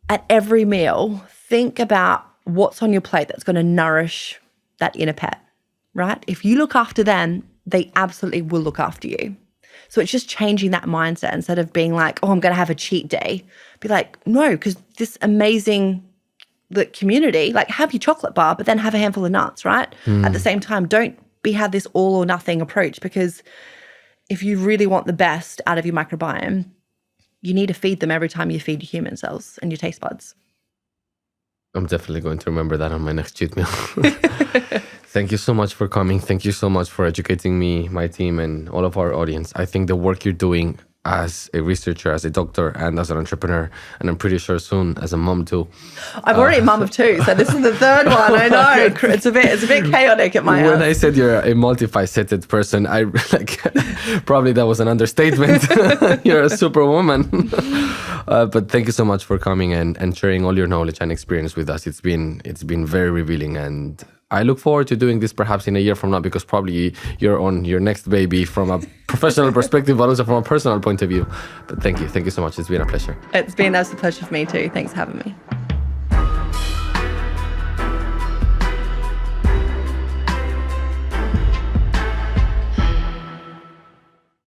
At every meal, think about what's on your plate that's going to nourish that inner pet, right? If you look after them, they absolutely will look after you. So it's just changing that mindset. Instead of being like, oh, I'm going to have a cheat day, be like, no, because this amazing community, like have your chocolate bar, but then have a handful of nuts, right? At the same time, don't have this all or nothing approach, because if you really want the best out of your microbiome, you need to feed them every time you feed your human cells and your taste buds. I'm definitely going to remember that on my next cheat meal. Thank you so much for coming. Thank you so much for educating me, my team, and all of our audience. I think the work you're doing as a researcher, as a doctor, and as an entrepreneur, and I'm pretty sure soon as a mom too. I'm already a mum of two, so this is the third one. I know it's a bit chaotic at my house. When I said you're a multifaceted person, I probably that was an understatement. You're a superwoman. But thank you so much for coming and sharing all your knowledge and experience with us. It's been very revealing, and I look forward to doing this perhaps in a year from now, because probably you're on your next baby from a professional perspective, but also from a personal point of view. But thank you so much. It's been a pleasure. It's been a pleasure for me too. Thanks for having me.